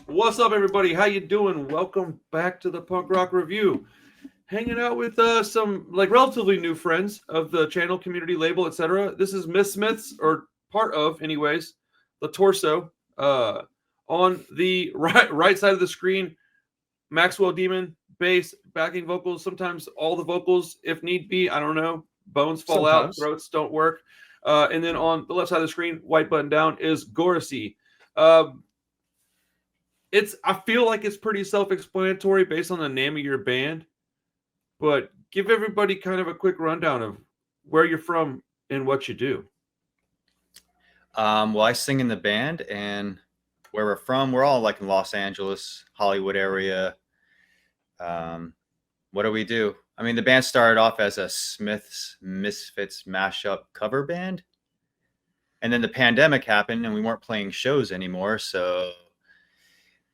What's up, everybody? How you doing? Welcome back to the Punk Rock Review. Hanging out with some like relatively new friends of the channel, community, label, etc. This is Mismiths, or part of, anyways, the torso. On the right side of the screen, Maxwell Demon, bass, backing vocals, sometimes all the vocals if need be. I don't know. Bones fall out, Sometimes. throats don't work. And then on the left side of the screen, white button down, is Gorisy. Uh, I feel like it's pretty self-explanatory based on the name of your band, but give everybody kind of a quick rundown of where you're from and what you do. Well, I sing in the band, and where we're from, we're all like in Los Angeles, Hollywood area. What do we do? I mean, the band started off as a Smiths Misfits mashup cover band, and then the pandemic happened, and we weren't playing shows anymore. So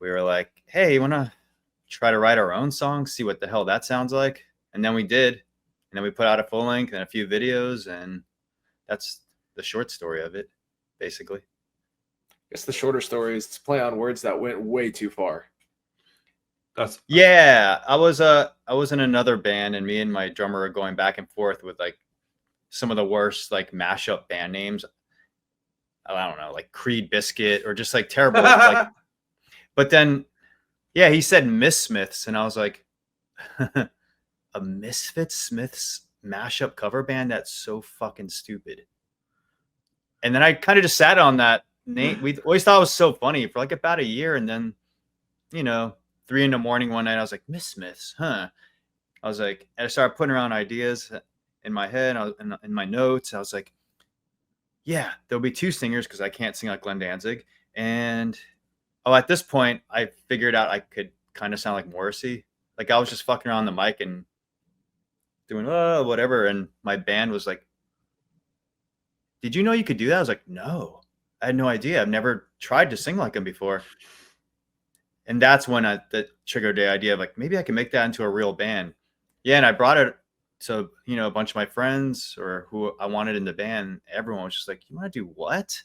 we were like, "Hey, you want to try to write our own song? See what the hell that sounds like?" And then we did, and then we put out a full length and a few videos, and that's the short story of it, basically. I guess the shorter story is to play on words that went way too far. Yeah, I was in another band, and me and my drummer are going back and forth with like some of the worst like mashup band names. I don't know, like Creed Biscuit or just like terrible. Like, but then, yeah, he said Mismiths, and I was like, a Misfits Smiths mashup cover band? That's so fucking stupid. And then I kind of just sat on that name. We always thought it was so funny for like about a year, and then, 3 a.m. one night, I was like, Mismiths, huh? I was like, and I started putting around ideas in my head, I was in my notes. I was like, yeah, there'll be 2 singers because I can't sing like Glenn Danzig. And at this point, I figured out I could kind of sound like Morrissey. Like I was just fucking around the mic and doing whatever, and my band was like, "Did you know you could do that?" I was like, "No, I had no idea. I've never tried to sing like him before." And that's when that triggered the idea of like, maybe I can make that into a real band. Yeah, and I brought it to a bunch of my friends or who I wanted in the band. Everyone was just like, "You want to do what,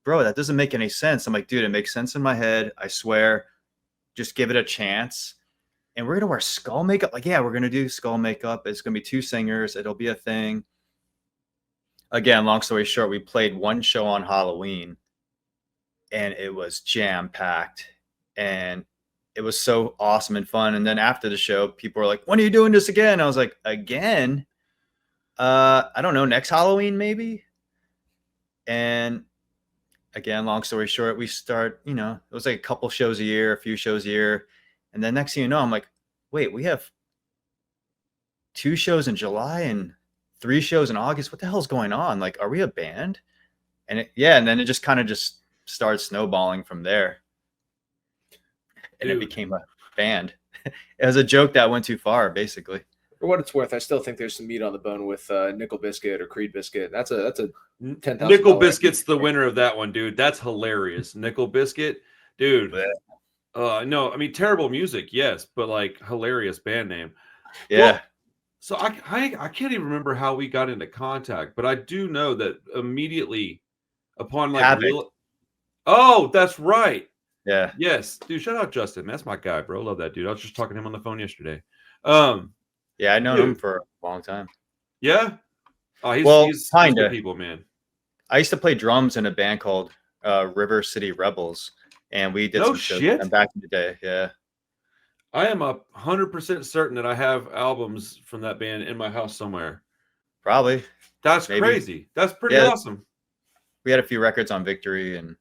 bro? That doesn't make any sense." I'm like, "Dude, it makes sense in my head. I swear. Just give it a chance." And we're gonna wear skull makeup. Like, yeah, we're gonna do skull makeup. It's gonna be 2 singers. It'll be a thing. Again, long story short, we played one show on Halloween, and it was jam packed. And it was so awesome and fun. And then after the show, people were like, "When are you doing this again?" I was like, "Again? I don't know, next Halloween maybe." And again, long story short, we start, it was like a couple shows a year, a few shows a year. And then next thing you know, I'm like, wait, we have 2 shows in July and 3 shows in August. What the hell's going on? Like, are we a band? And and then it just kind of just started snowballing from there. And it became a band. It was a joke that went too far, basically. For what it's worth, I still think there's some meat on the bone with Nickel Biscuit or Creed Biscuit. That's a $10,000. Nickel Biscuit's the winner of that one, dude. That's hilarious. Nickel Biscuit, dude. No, I mean, terrible music, yes, but like hilarious band name. Yeah. Well, so I can't even remember how we got into contact, but I do know that immediately upon like oh, that's right. Yeah. Yes, dude. Shout out Justin. That's my guy, bro. Love that dude. I was just talking to him on the phone yesterday. Yeah, I known him for a long time. Yeah. Oh, he's kinda. People, man. I used to play drums in a band called River City Rebels, and we did some shows back in the day. Yeah. I am 100% certain that I have albums from that band in my house somewhere. Probably. That's crazy. That's pretty awesome. We had a few records on Victory, and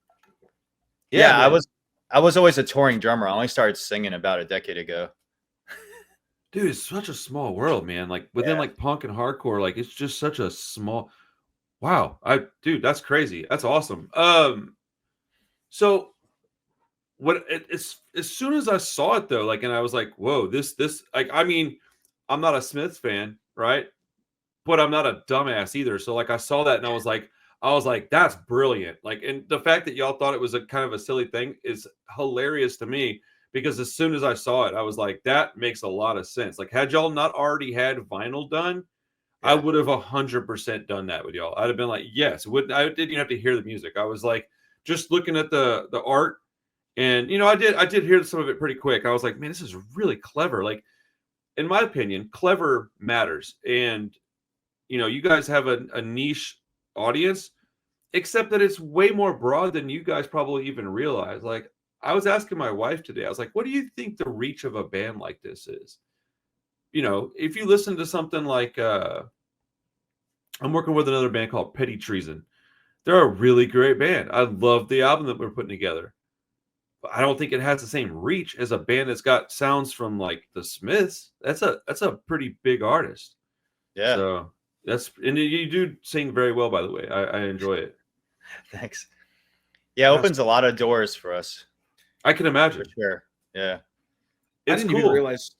I was always a touring drummer. I only started singing about a decade ago. Dude, it's such a small world, man. Like within like punk and hardcore, like it's just such a small. Wow, dude, that's crazy. That's awesome. So it's as soon as I saw it though, like, and I was like, whoa, this like, I mean, I'm not a Smiths fan, right? But I'm not a dumbass either. So like I saw that and I was like, that's brilliant. Like, and the fact that y'all thought it was a kind of a silly thing is hilarious to me, because as soon as I saw it, I was like, that makes a lot of sense. Like, had y'all not already had vinyl done, I would have 100% done that with y'all. I'd have been like, yes. I didn't have to hear the music. I was like, just looking at the art And I did hear some of it pretty quick. I was like, man, this is really clever. Like, in my opinion, clever matters. And you guys have a niche audience, except that it's way more broad than you guys probably even realize. Like, I was asking my wife today, I was like, what do you think the reach of a band like this is? If you listen to something like I'm working with another band called Petty Treason. They're a really great band. I love the album that we're putting together. But I don't think it has the same reach as a band that's got sounds from like the Smiths. That's a pretty big artist. Yeah. So and you do sing very well, by the way. I enjoy it. Thanks. Yeah, it opens a lot of doors for us. I can imagine. For sure. Yeah. It's I didn't cool. even realize.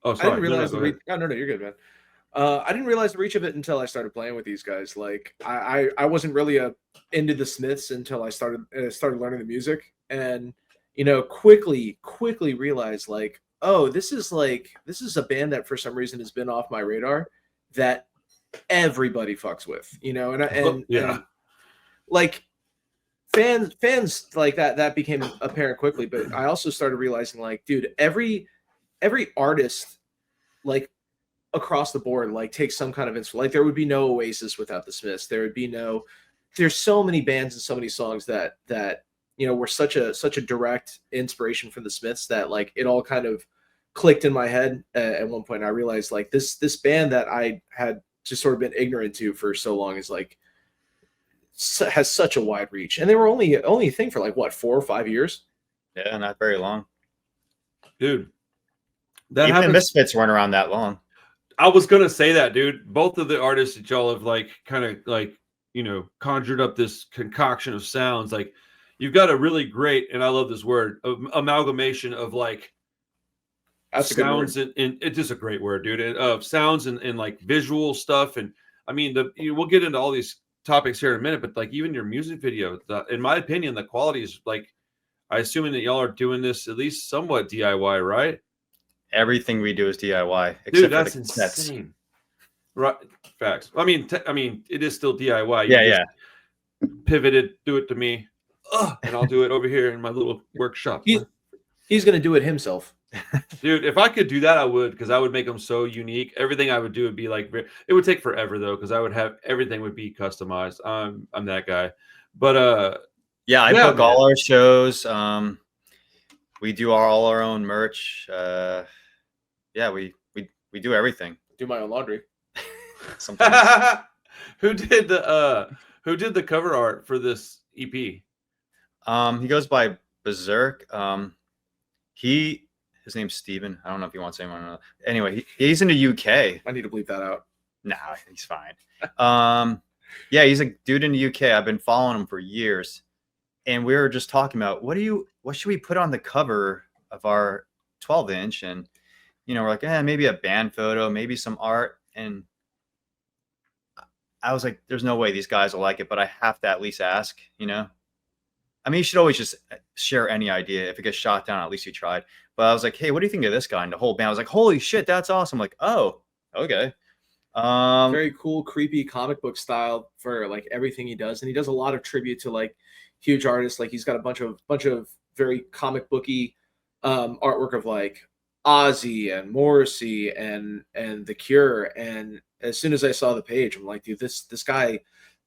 Oh, sorry. I didn't realize no, the reach. No, you're good, man. I didn't realize the reach of it until I started playing with these guys. Like, I wasn't really into the Smiths until I started learning the music, and quickly realized, like, oh, this is a band that for some reason has been off my radar that everybody fucks with, and like fans like that became apparent quickly. But I also started realizing, like, dude, every artist, like, across the board, like, takes some kind of inspiration. Like, there would be no Oasis without the Smiths. There's so many bands and so many songs that were such a direct inspiration from the Smiths that, like, it all kind of clicked in my head at one point. I realized, like, this band that I had just sort of been ignorant to for so long is, like, has such a wide reach. And they were only a thing for, like, what, 4 or 5 years? Yeah, not very long. Dude. Even the Misfits weren't around that long. I was gonna say that, dude. Both of the artists that y'all have, like, kind of, like, conjured up this concoction of sounds. Like, you've got a really great, and I love this word, amalgamation of, like, that's sounds and it's just a great word, dude. Of sounds and like visual stuff. And I mean, we'll get into all these topics here in a minute, but, like, even your music video, in my opinion, the quality is, like, I assuming that y'all are doing this at least somewhat DIY, right? Everything we do is DIY. Dude, that's insane. Right, facts. I mean, it is still DIY. Yeah. Pivoted, do it to me, and I'll do it over here in my little workshop. He's gonna do it himself. Dude, if I could do that, I would, because I would make them so unique. Everything I would do would be like, it would take forever though, because I would have everything would be customized. I'm that guy. But yeah, I book all our shows. We do all our own merch. Yeah, we do everything. Do my own laundry. Sometimes. Who did the cover art for this EP? He goes by Berserk. His name's Steven. I don't know if he wants anyone to know. Anyway, he's in the UK. I need to bleep that out. Nah, he's fine. Yeah, he's a dude in the UK. I've been following him for years. And we were just talking about what should we put on the cover of our 12-inch? And we're like, maybe a band photo, maybe some art. And I was like, there's no way these guys will like it, but I have to at least ask, I mean, you should always just share any idea. If it gets shot down, at least you tried. But I was like, hey, what do you think of this guy? And the whole band was like, holy shit, that's awesome. I'm like, oh, okay. Very cool, creepy comic book style for, like, everything he does. And he does a lot of tribute to, like, huge artists. Like, he's got a bunch of very comic booky artwork of, like, Ozzy and Morrissey and The Cure. And as soon as I saw the page, I'm like, dude, this guy,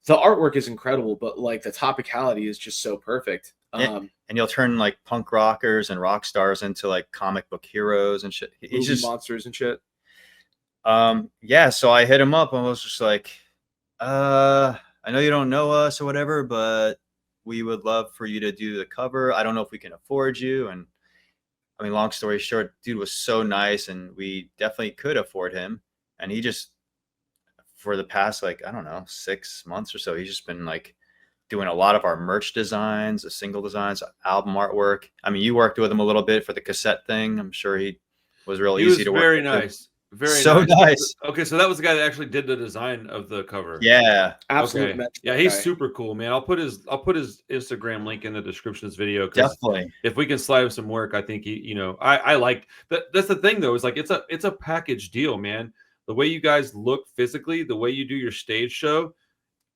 the artwork is incredible, but, like, the topicality is just so perfect. And he'll turn, like, punk rockers and rock stars into, like, comic book heroes and shit. He's just monsters and shit. Yeah, so I hit him up and was just like, I know you don't know us or whatever, but we would love for you to do the cover. I don't know if we can afford you. And I mean, long story short, dude was so nice, and we definitely could afford him. And he just, for the past, like, I don't know, 6 months or so, he's just been, like, doing a lot of our merch designs, the single designs, album artwork. I mean, you worked with him a little bit for the cassette thing. I'm sure he was real easy to work with. Very nice. Very so nice. Okay, so that was the guy that actually did the design of the cover. Yeah, absolutely. Okay. Yeah, he's super cool, man. I'll put his Instagram link in the description of this video. Definitely. If we can slide him some work, I think I like that. That's the thing though, is like it's a package deal, man. The way you guys look physically, the way you do your stage show,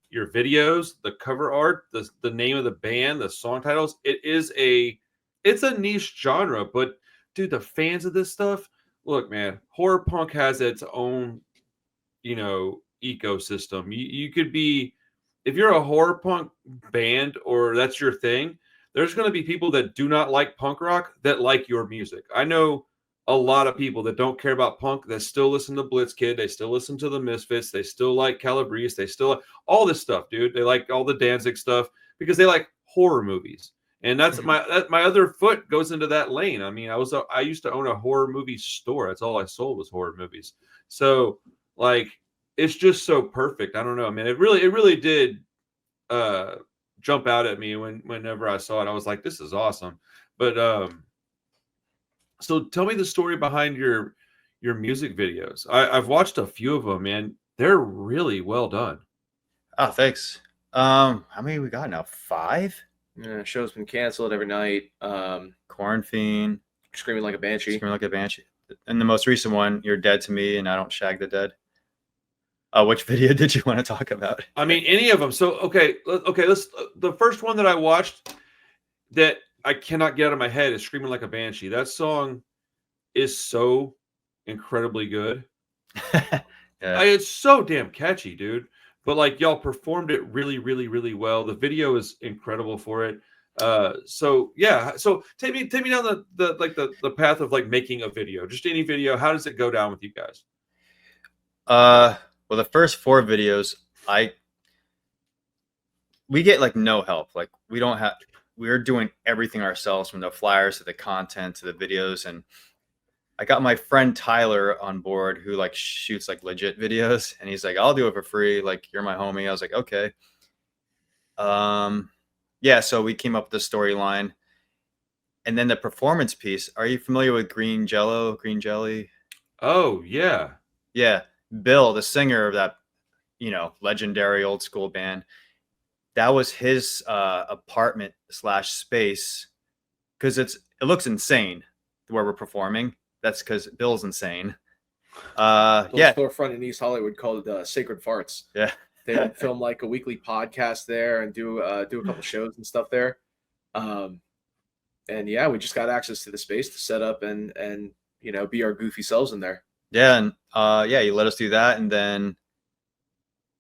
your videos, the cover art, the name of the band, the song titles, it is a it's a niche genre, but dude, the fans of this stuff, look, man, horror punk has its own, ecosystem. You could be, if you're a horror punk band or that's your thing, there's going to be people that do not like punk rock that like your music. I know a lot of people that don't care about punk that still listen to Blitzkid, they still listen to the Misfits, they still like Calabrese, they still like all this stuff, dude. They like all the Danzig stuff because they like horror movies. And that's my other foot goes into that lane. I mean, I used to own a horror movie store. That's all I sold was horror movies. So like it's just so perfect. I don't know. I mean, it really did jump out at me whenever I saw it. I was like, this is awesome. But so tell me the story behind your music videos. I've watched a few of them, man. They're really well done. Oh, thanks. How many we got now? 5? Yeah, show's been canceled every night. Corn Fiend, Screaming Like a Banshee. Screaming Like a Banshee. And the most recent one, You're Dead to Me and I Don't Shag the Dead. Which video did you want to talk about? I mean, any of them. So, okay. Let's. The first one that I watched that I cannot get out of my head is Screaming Like a Banshee. That song is so incredibly good. Yeah. It's so damn catchy, dude. But like y'all performed it really, really, really well. The video is incredible for it. So yeah. So take me down the path of like making a video. Just any video. How does it go down with you guys? Well, the first 4 videos, we get like no help. Like we're doing everything ourselves, from the flyers to the content to the videos. And I got my friend Tyler on board who like shoots like legit videos, and he's like, I'll do it for free. Like, you're my homie. I was like, okay. Yeah. So we came up with the storyline, and then the performance piece. Are you familiar with Green Jelly? Oh yeah. Yeah. Bill, the singer of that, legendary old school band, that was his apartment / space, because it looks insane where we're performing. That's because Bill's insane. Yeah. Storefront in East Hollywood called Sacred Farts. Yeah. They would film like a weekly podcast there and do a couple shows and stuff there. And yeah, we just got access to the space to set up and be our goofy selves in there. Yeah, and yeah, you let us do that, and then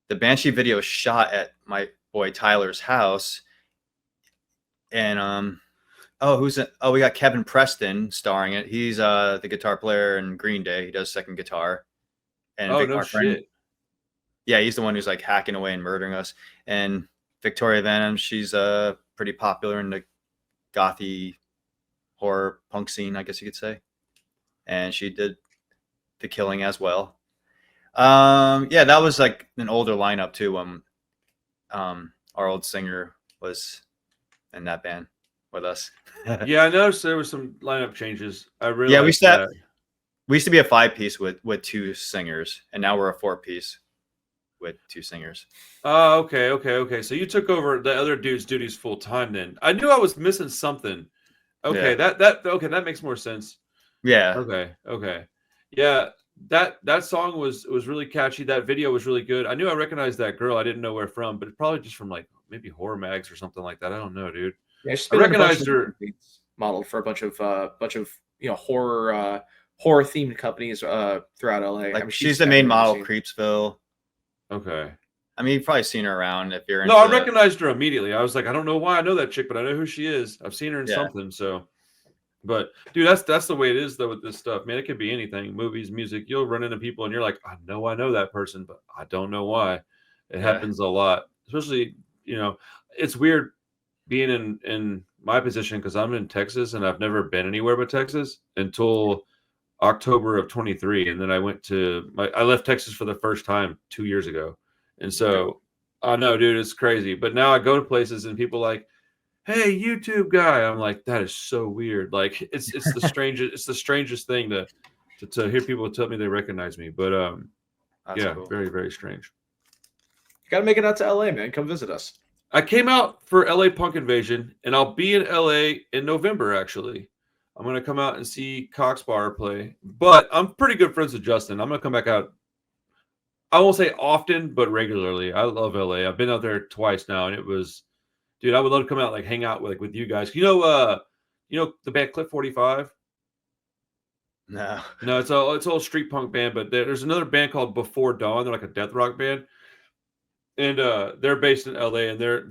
the Banshee video shot at my boy Tyler's house, and we got Kevin Preston starring it. He's the guitar player in Green Day. He does second guitar. And no shit. Yeah, he's the one who's like hacking away and murdering us. And Victoria Venom, she's pretty popular in the gothy horror punk scene, I guess you could say, and she did the killing as well. Yeah, that was like an older lineup too. Our old singer was in that band with us. Yeah, I noticed there was some lineup changes. I really we used to be a 5-piece with 2 singers, and now we're a 4-piece with 2 singers. Oh, okay. So you took over the other dude's duties full time then. I knew I was missing something. Okay, Yeah. that makes more sense. Yeah. Okay. Yeah, that song was really catchy. That video was really good. I knew I recognized that girl. I didn't know where from, but probably just from like maybe horror mags or something like that. I don't know, dude. Yeah, I recognized her. Modeled for a bunch of horror themed companies throughout LA. Like, she's the main model of Creepsville. Okay. I mean, you've probably seen her around if you're. No, I recognized her immediately. I was like, I don't know why I know that chick, but I know who she is. I've seen her in something. So, but dude, that's the way it is though with this stuff, man. It could be anything, movies, music. You'll run into people and you're like, I know that person, but I don't know why. It happens a lot, especially it's weird being in my position because I'm in Texas and I've never been anywhere but Texas until October of 23, and then I left Texas for the first time 2 years ago, and so I know, dude, it's crazy. But now I go to places and people are like, hey, YouTube guy. I'm like, that is so weird. Like it's the strangest. It's the strangest thing to hear people tell me they recognize me. But yeah, cool. Very, very strange. You gotta make it out to LA, man. Come visit us. I came out for LA Punk Invasion, and I'll be in LA in November. Actually, I'm gonna come out and see Cox Bar play. But I'm pretty good friends with Justin. I'm gonna come back out. I won't say often, but regularly. I love LA. I've been out there twice now, and it was. Dude, I would love to come out, like hang out with you guys. You You know the band Clip 45? No. No, it's a street punk band, but there's another band called Before Dawn. They're like a death rock band, and they're based in LA, and they're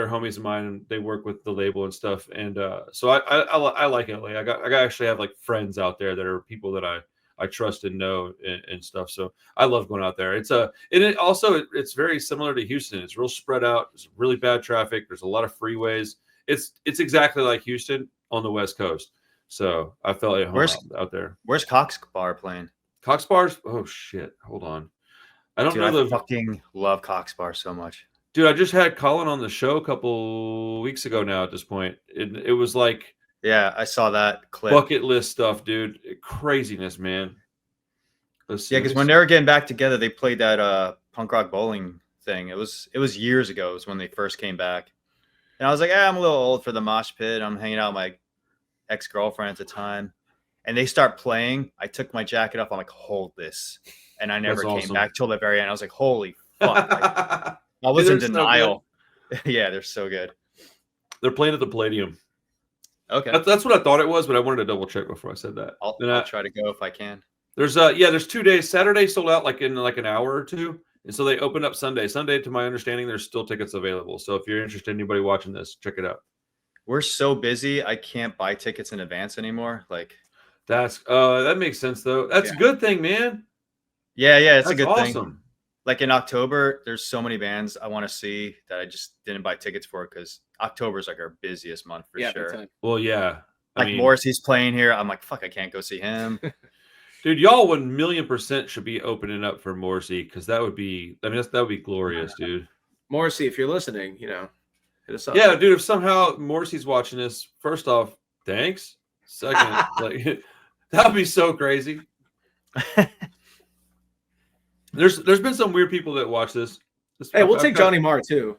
homies of mine, and they work with the label and stuff. And so I like LA. I actually have like friends out there that are people that I trust and know and stuff. So I love going out there. It's very similar to Houston. It's real spread out. It's really bad traffic. There's a lot of freeways. It's exactly like Houston on the West Coast. So I felt at home out there. Where's Cox Bar playing? Cox Bars? Oh shit! Hold on. I don't Dude, know I fucking love Cox Bar so much. Dude, I just had Colin on the show a couple weeks ago now at this point. It was like, yeah, I saw that clip. Bucket list stuff, dude. Craziness, man. Yeah, because when they were getting back together, they played that punk rock bowling thing. It was years ago. It was when they first came back. And I was like, I'm a little old for the mosh pit. I'm hanging out with my ex-girlfriend at the time. And they start playing. I took my jacket off. I'm like, hold this. And I never came back till the very end. I was like, holy fuck. I was in denial. So yeah, they're so good. They're playing at the Palladium. Okay. That's what I thought it was, but I wanted to double check before I said that. I'll try to go if I can. There's 2 days. Saturday sold out like in like an hour or two. And so they opened up Sunday. Sunday, to my understanding, there's still tickets available. So if you're interested, anybody watching this, check it out. We're so busy, I can't buy tickets in advance anymore. Like that makes sense though. That's a good thing, man. Yeah, it's a good awesome thing. Like in October, there's so many bands I want to see that I just didn't buy tickets for because October is like our busiest month for sure. Well, yeah. I mean, Morrissey's playing here. I'm like, fuck, I can't go see him. Dude, y'all 1,000,000% should be opening up for Morrissey because that would be glorious, dude. Morrissey, if you're listening, hit us up. Yeah, dude, if somehow Morrissey's watching this, first off, thanks. Second, like that would be so crazy. There's been some weird people that watch this. Hey, we'll take Johnny Marr too.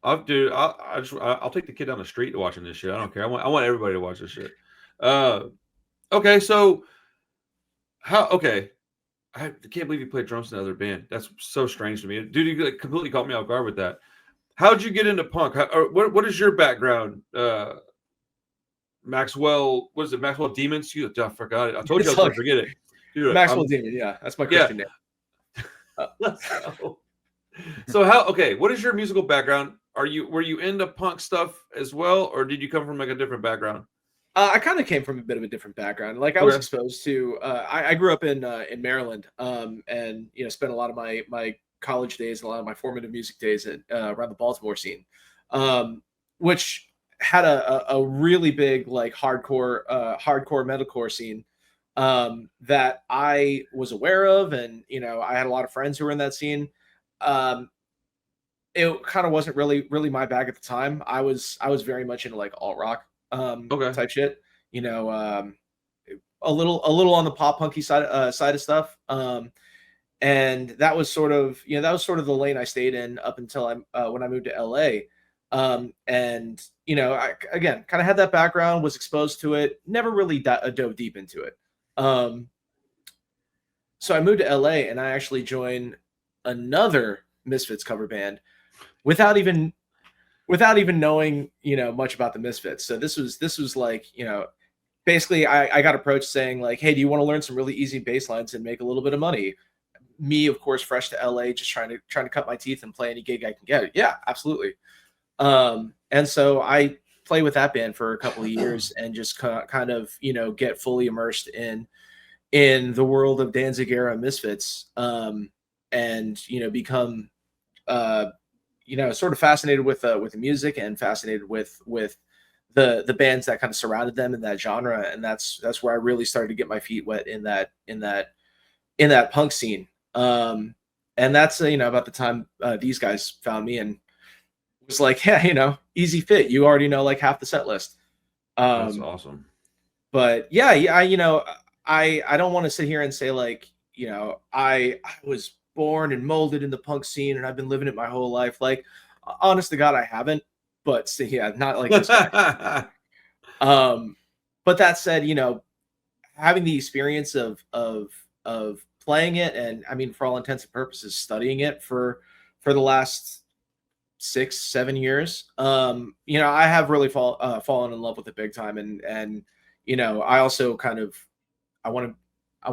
I'll take the kid down the street watching this shit. I don't care. I want everybody to watch this shit. Okay, so I can't believe you played drums in another band. That's so strange to me, dude. You completely caught me off guard with that. How'd you get into punk? What is your background? Maxwell, what is it? Maxwell Demons? I forgot it. I told you I was going to forget it. Dude, Maxwell Demon, yeah, that's my Christian name. Let's go. So what is your musical background? Were you into punk stuff as well, or did you come from like a different background? I kind of came from a bit of a different background. Like I was exposed to. I grew up in Maryland, and spent a lot of my college days, a lot of my formative music days around the Baltimore scene, which had a really big like hardcore metalcore scene that I was aware of, and I had a lot of friends who were in that scene. It kind of wasn't really my bag at the time. I was very much into like alt rock type shit, a little on the pop punky side of stuff. And that was sort of the lane I stayed in up until when I moved to LA. And I again kind of had that background, was exposed to it, never really dove deep into it. So I moved to LA and I actually joined another Misfits cover band without even knowing, much about the Misfits. So this was like, basically I got approached saying like, hey, do you want to learn some really easy bass lines and make a little bit of money? Me, of course, fresh to LA, just trying to cut my teeth and play any gig I can get. Yeah, absolutely. And so I played with that band for a couple of years and just kind of, get fully immersed in the world of Danzig era Misfits, and, become, sort of fascinated with the music and fascinated with the bands that kind of surrounded them in that genre. And that's where I really started to get my feet wet in that punk scene. And that's, about the time these guys found me and was like, yeah, easy fit. You already know like half the set list. That's awesome. But yeah, I don't want to sit here and say like, I was born and molded in the punk scene and I've been living it my whole life. Like, honest to God, I haven't. But yeah, not like this guy. But that said, having the experience of playing it, and I mean, for all intents and purposes, studying it for the last 6-7 years. You know, I have really fallen in love with it big time, and you know, I also kind of I want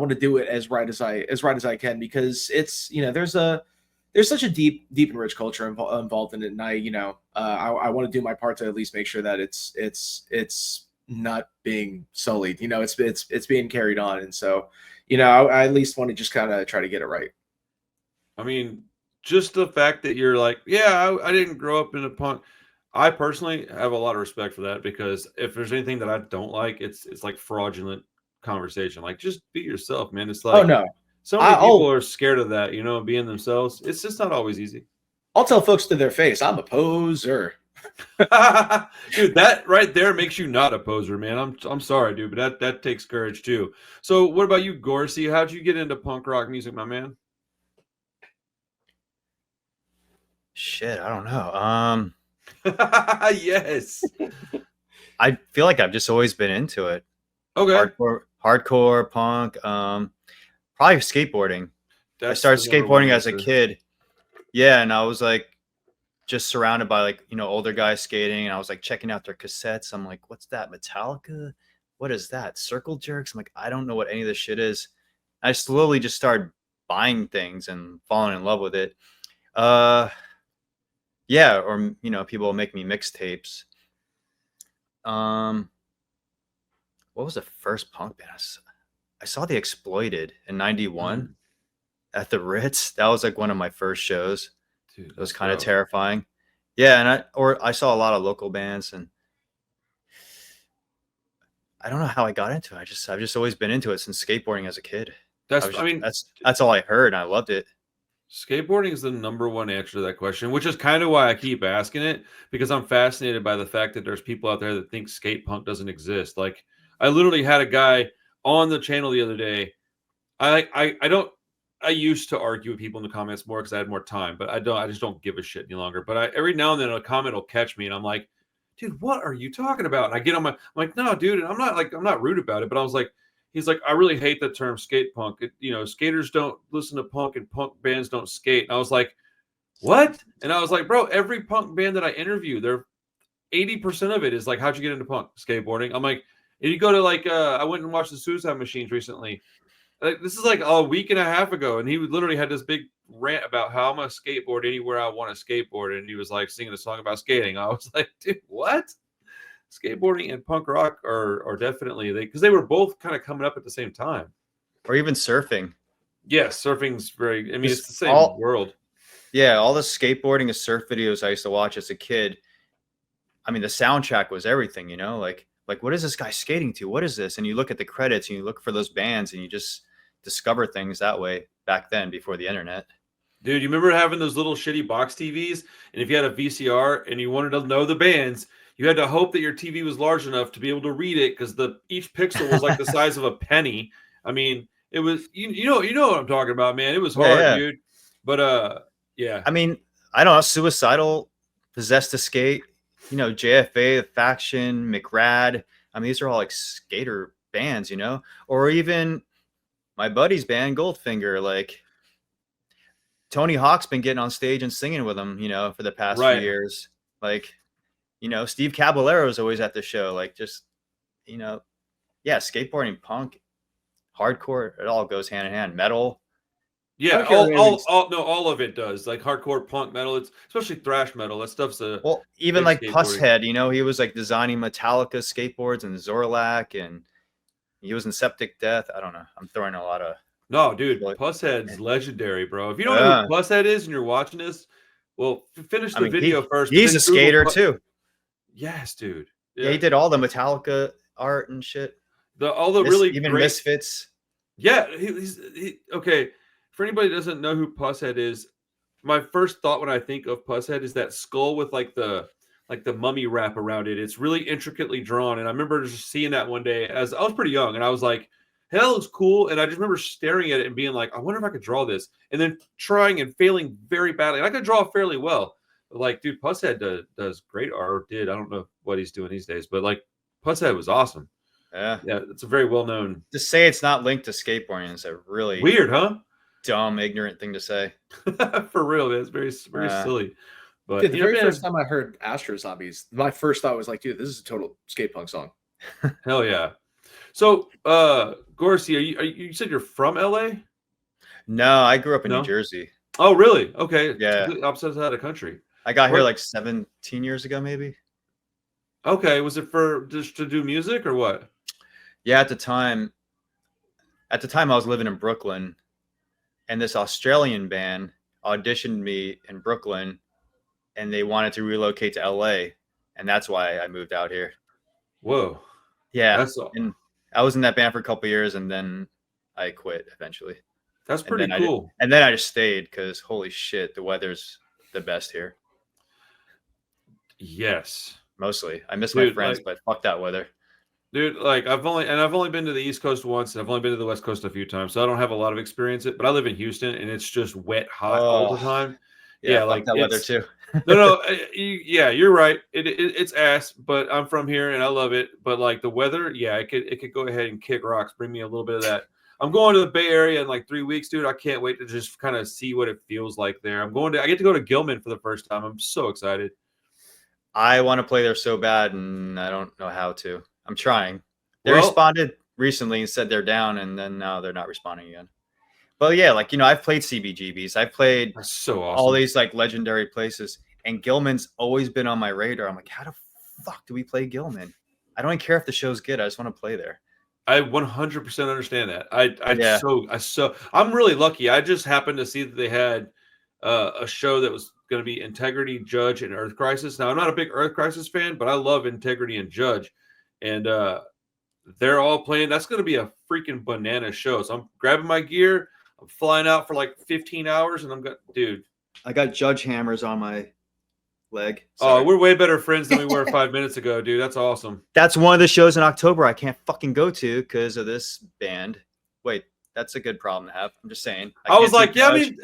to do it as right as I can, because it's, you know, there's such a deep and rich culture involved in it, and I want to do my part to at least make sure that it's not being sullied. You know, it's being carried on, and so, you know, I at least want to just kind of try to get it right. I mean, just the fact that you're like, yeah, I didn't grow up in a punk. I personally have a lot of respect for that, because if there's anything that I don't like, it's like fraudulent conversation. Like, just be yourself, man. It's Oh like no, so many people I'll are scared of that, you know, being themselves. It's just not always easy. I'll tell folks to their face, I'm a poser. Dude, that right there makes you not a poser, man. I'm sorry, dude, but that takes courage too. So what about you, Gorsey? How'd you get into punk rock music, my man? Shit, I don't know. Yes. I feel like I've just always been into it. Okay. Hardcore punk. Probably skateboarding. I started skateboarding as a kid. Yeah, and I was like just surrounded by, like, you know, older guys skating, and I was like checking out their cassettes. I'm like, what's that? Metallica? What is that? Circle Jerks? I'm like, I don't know what any of this shit is. I slowly just started buying things and falling in love with it. Yeah, or, you know, people will make me mixtapes. What was the first punk band? I saw The Exploited in '91 at the Ritz. That was like one of my first shows. Dude, it was kind of terrifying. Yeah, and I saw a lot of local bands, and I don't know how I got into it. I've just always been into it since skateboarding as a kid. That's all I heard, and I loved it. Skateboarding is the number one answer to that question, which is kind of why I keep asking it, because I'm fascinated by the fact that there's people out there that think skate punk doesn't exist. Like, I literally had a guy on the channel the other day. I used to argue with people in the comments more because I had more time, but I just don't give a shit any longer. But every now and then a comment will catch me, and I'm like, dude, what are you talking about? And I get on I'm like, no, dude, and I'm not rude about it, but I was like, he's like, I really hate the term skate punk. You know, skaters don't listen to punk, and punk bands don't skate. And I was like, what? And I was like, bro, every punk band that I interview, they're 80% of it is like, how'd you get into punk? Skateboarding. I'm like, if you go to like, I went and watched the Suicide Machines recently. This is like a week and a half ago, and he literally had this big rant about how I'm gonna skateboard anywhere I want to skateboard, and he was like singing a song about skating. I was like, dude, what? Skateboarding and punk rock are definitely because they were both kind of coming up at the same time. Or even surfing. Yes, surfing's very. I mean, it's the same world. Yeah, all the skateboarding and surf videos I used to watch as a kid. I mean, the soundtrack was everything, you know, like what is this guy skating to? What is this? And you look at the credits and you look for those bands, and you just discover things that way back then before the internet. Dude, you remember having those little shitty box TVs? And if you had a VCR and you wanted to know the bands, you had to hope that your TV was large enough to be able to read it, because each pixel was like the size of a penny. I mean, it was you know what I'm talking about, man. It was hard, dude. But yeah. I mean, I don't know, Suicidal, Possessed to Skate, you know, JFA, The Faction, McRad. I mean, these are all like skater bands, you know, or even my buddy's band, Goldfinger. Like, Tony Hawk's been getting on stage and singing with them, you know, for the past few years. Like, you know, Steve Caballero is always at the show. Like, just, you know, yeah, skateboarding, punk, hardcore, it all goes hand in hand. Metal. Yeah, all of it does. Like hardcore, punk, metal. It's especially thrash metal. That stuff's even like Pusshead. You know, he was like designing Metallica skateboards and Zorlak, and he was in Septic Death. I don't know. I'm throwing a lot of. No, dude, Pusshead's legendary, bro. If you don't know who Pusshead is and you're watching this, well, finish the video first. He's a skater too. Yes, dude. Yeah, he did all the Metallica art and shit. Even Misfits. Yeah, okay. For anybody who doesn't know who Pusshead is, my first thought when I think of Pusshead is that skull with like the mummy wrap around it. It's really intricately drawn, and I remember just seeing that one day as I was pretty young, and I was like, hey, that looks cool. And I just remember staring at it and being like, I wonder if I could draw this, and then trying and failing very badly. And I could draw fairly well. But like, dude, Pusshead does great art. Or did. I don't know what he's doing these days, but like, Pusshead was awesome. Yeah, it's a very well known. To say it's not linked to skateboarding is a really weird, huh? Dumb, ignorant thing to say. For real, man. It's very silly. But Dude, the you know, very man, first time I heard Astro Zombies, my first thought was like, dude, this is a total skate punk song. hell yeah. So, Gorsey, you said you're from LA? No, I grew up in New No. Jersey. Oh, really? Okay. Yeah. Completely opposite side of the country. I got here What? like 17 years ago, maybe. Okay. Was it for just to do music or what? Yeah, at the time I was living in Brooklyn, and this Australian band auditioned me in Brooklyn, and they wanted to relocate to LA, and that's why I moved out here. Whoa. Yeah, That's all. and I was in that band for a couple years, and then I quit eventually. That's And pretty then cool. I just stayed because holy shit, the weather's the best here. Yes. Mostly, I miss my Dude, friends, like, but fuck that weather. dude, like I've only been to the East Coast once, and I've only been to the West Coast a few times, so I don't have a lot of experience it. But I live in Houston, and it's just wet, hot all the Oh, time. yeah, Yeah, fuck like that weather it's too. no, yeah, you're right. It's ass, but I'm from here and I love it. But like the weather, yeah, it could go ahead and kick rocks. Bring me a little bit of that. I'm going to the Bay Area in like 3 weeks, dude. I can't wait to just kind of see what it feels like there. I get to go to Gilman for the first time. I'm so excited. I want to play there so bad, and I don't know how to. I'm trying. They Well, responded recently and said they're down, and then now they're not responding again. But yeah, like I've played CBGBs. I've played that's so all awesome. these like legendary places, and Gilman's always been on my radar. I'm like, how the fuck do we play Gilman? I don't even care if the show's good. I just want to play there. I 100% understand that. Yeah. I'm really lucky. I just happened to see that they had a show that was going to be Integrity, Judge, and Earth Crisis. Now, I'm not a big Earth Crisis fan, but I love Integrity and Judge, and they're all playing. That's going to be a freaking banana show. So I'm grabbing my gear. I'm flying out for like 15 hours, and dude. I got Judge hammers on my leg. Oh, we're way better friends than we were 5 minutes ago, dude. That's awesome. That's one of the shows in October I can't fucking go to because of this band. Wait, that's a good problem to have. I'm just saying. I was like, yeah, Judge.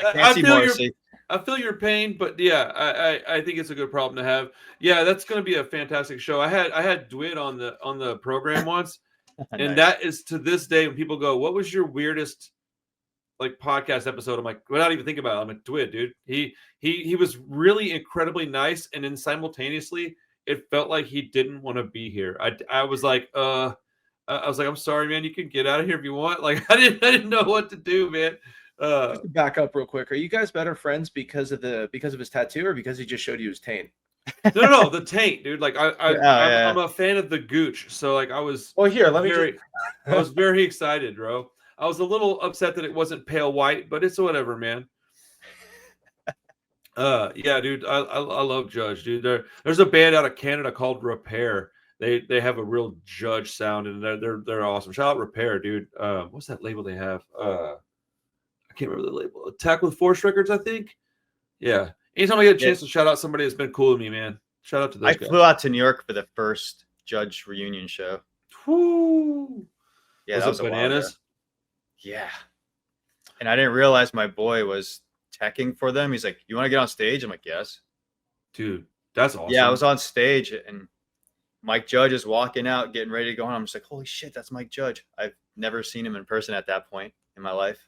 I feel your pain, but yeah, I think it's a good problem to have. Yeah, that's going to be a fantastic show. I had Dwid on the program once, and Nice. that is to this day when people go, "What was your weirdest like podcast episode?" I'm like, without even thinking about it, I'm like, Dwid, dude. He was really incredibly nice, and then simultaneously, it felt like he didn't want to be here. I was like, I'm sorry, man. You can get out of here if you want. Like, I didn't know what to do, man. Just to back up real quick, are you guys better friends because of his tattoo, or because he just showed you his taint? No, the taint, dude. Like yeah. I'm a fan of the gooch, so like I was Well, here, let me I was very excited, bro. I was a little upset that it wasn't pale white, but it's whatever, man. Yeah, dude, I love Judge, dude. There's a band out of Canada called Repair. They have a real Judge sound, and they're awesome. Shout out Repair, dude. What's that label they have? I can't remember the label. Attack with Force Records, I think. Yeah. Anytime I get a chance to shout out somebody that's been cool to me, man. Shout out to those guys. I flew out to New York for the first Judge reunion show. Woo. Yeah, that was bananas. Yeah. And I didn't realize my boy was teching for them. He's like, "You want to get on stage?" I'm like, "Yes." Dude, that's awesome. Yeah, I was on stage, and Mike Judge is walking out, getting ready to go on. I'm just like, "Holy shit, that's Mike Judge." I've never seen him in person at that point in my life.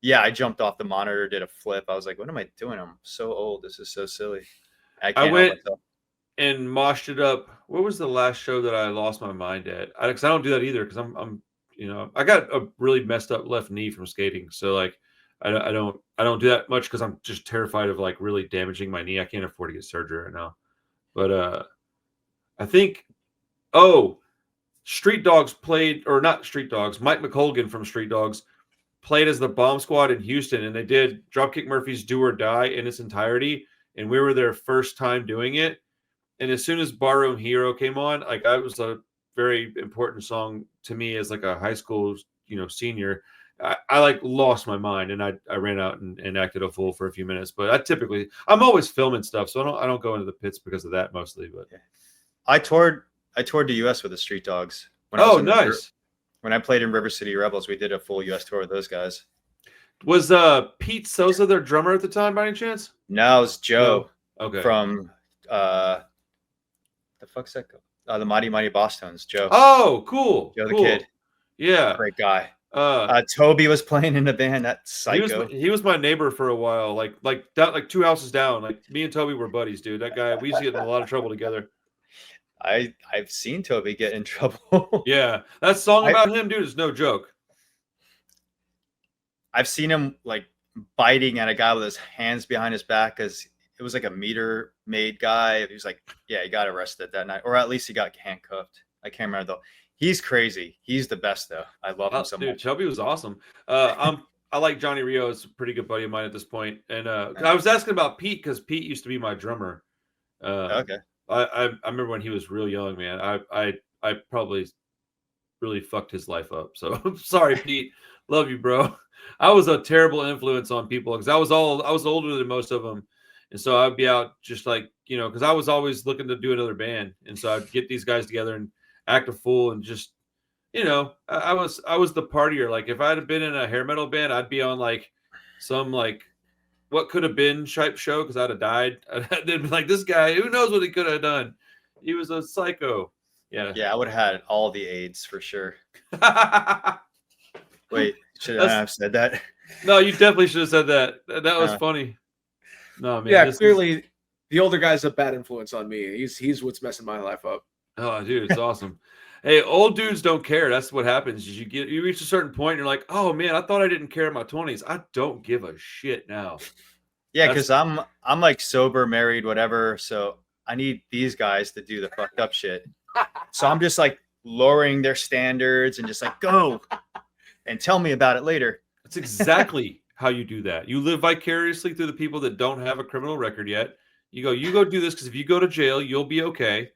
Yeah, I jumped off the monitor, did a flip. I was like, "What am I doing? I'm so old. This is so silly." I went and moshed it up. What was the last show that I lost my mind at? Because I don't do that either. Because I'm I got a really messed up left knee from skating. So like, I don't do that much because I'm just terrified of like really damaging my knee. I can't afford to get surgery right now. But I think, Street Dogs played, or not Street Dogs. Mike McColgan from Street Dogs played as the Bomb Squad in Houston, and they did Dropkick Murphys "Do or Die" in its entirety, and we were their first time doing it. And as soon as Barroom Hero came on, like that was a very important song to me as like a high school, senior. I like lost my mind, and I ran out and acted a fool for a few minutes. But I'm always filming stuff, so I don't go into the pits because of that mostly. But I toured the U.S. with the Street Dogs. Nice. When I played in River City Rebels, we did a full U.S. tour with those guys. Was Pete Sosa their drummer at the time, by any chance? No, it was Joe. No. Okay. From the fuck's that? The Mighty Mighty Boss Tones. Joe. Oh, cool. Joe cool. the Kid. Yeah. Great guy. Toby was playing in the band. That's psycho. He was my neighbor for a while, like 2 houses down. Like me and Toby were buddies, dude. That guy, we used to get in a lot of trouble together. I've seen Toby get in trouble. Yeah, that song about him, dude, is no joke. I've seen him like biting at a guy with his hands behind his back because it was like a meter maid guy. He was like, yeah, he got arrested that night, or at least he got handcuffed. I can't remember though. He's crazy. He's the best though. I love him so much. Toby was awesome. I like Johnny Rio. Is a pretty good buddy of mine at this point. And I was asking about Pete because Pete used to be my drummer. Okay. I remember when he was real young, man. I probably really fucked his life up. So I'm sorry, Pete. Love you, bro. I was a terrible influence on people because I was older than most of them, and so I'd be out just like because I was always looking to do another band, and so I'd get these guys together and act a fool and just I was the partier. Like if I'd have been in a hair metal band, I'd be on like some like what could have been type show because I'd have died. They'd be like, this guy, who knows what he could have done? He was a psycho. Yeah. Yeah, I would have had all the AIDS for sure. Wait, should I have said that? No, you definitely should have said that. That was funny. No, man. Yeah, clearly the older guy's a bad influence on me. He's what's messing my life up. Oh, dude, it's awesome. Hey, old dudes don't care. That's what happens. Is you reach a certain point, and you're like, oh man, I thought I didn't care in my 20s. I don't give a shit now. Yeah, because I'm like sober, married, whatever. So I need these guys to do the fucked up shit. So I'm just like lowering their standards and just like go and tell me about it later. That's exactly how you do that. You live vicariously through the people that don't have a criminal record yet. You go do this because if you go to jail, you'll be okay.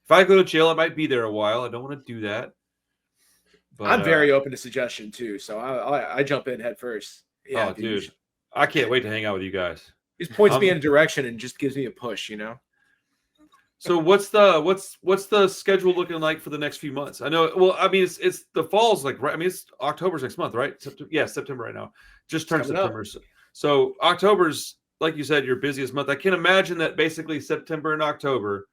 If I go to jail, I might be there a while. I don't want to do that. But, I'm very open to suggestion too, so I jump in head first. Yeah, dude, I can't wait to hang out with you guys. He just points me in a direction and just gives me a push, So what's the schedule looking like for the next few months? I know. Well, I mean, it's the fall's like right. I mean, it's October's next month, right? September right now. Just turned September. So October's, like you said, your busiest month. I can imagine that basically September and October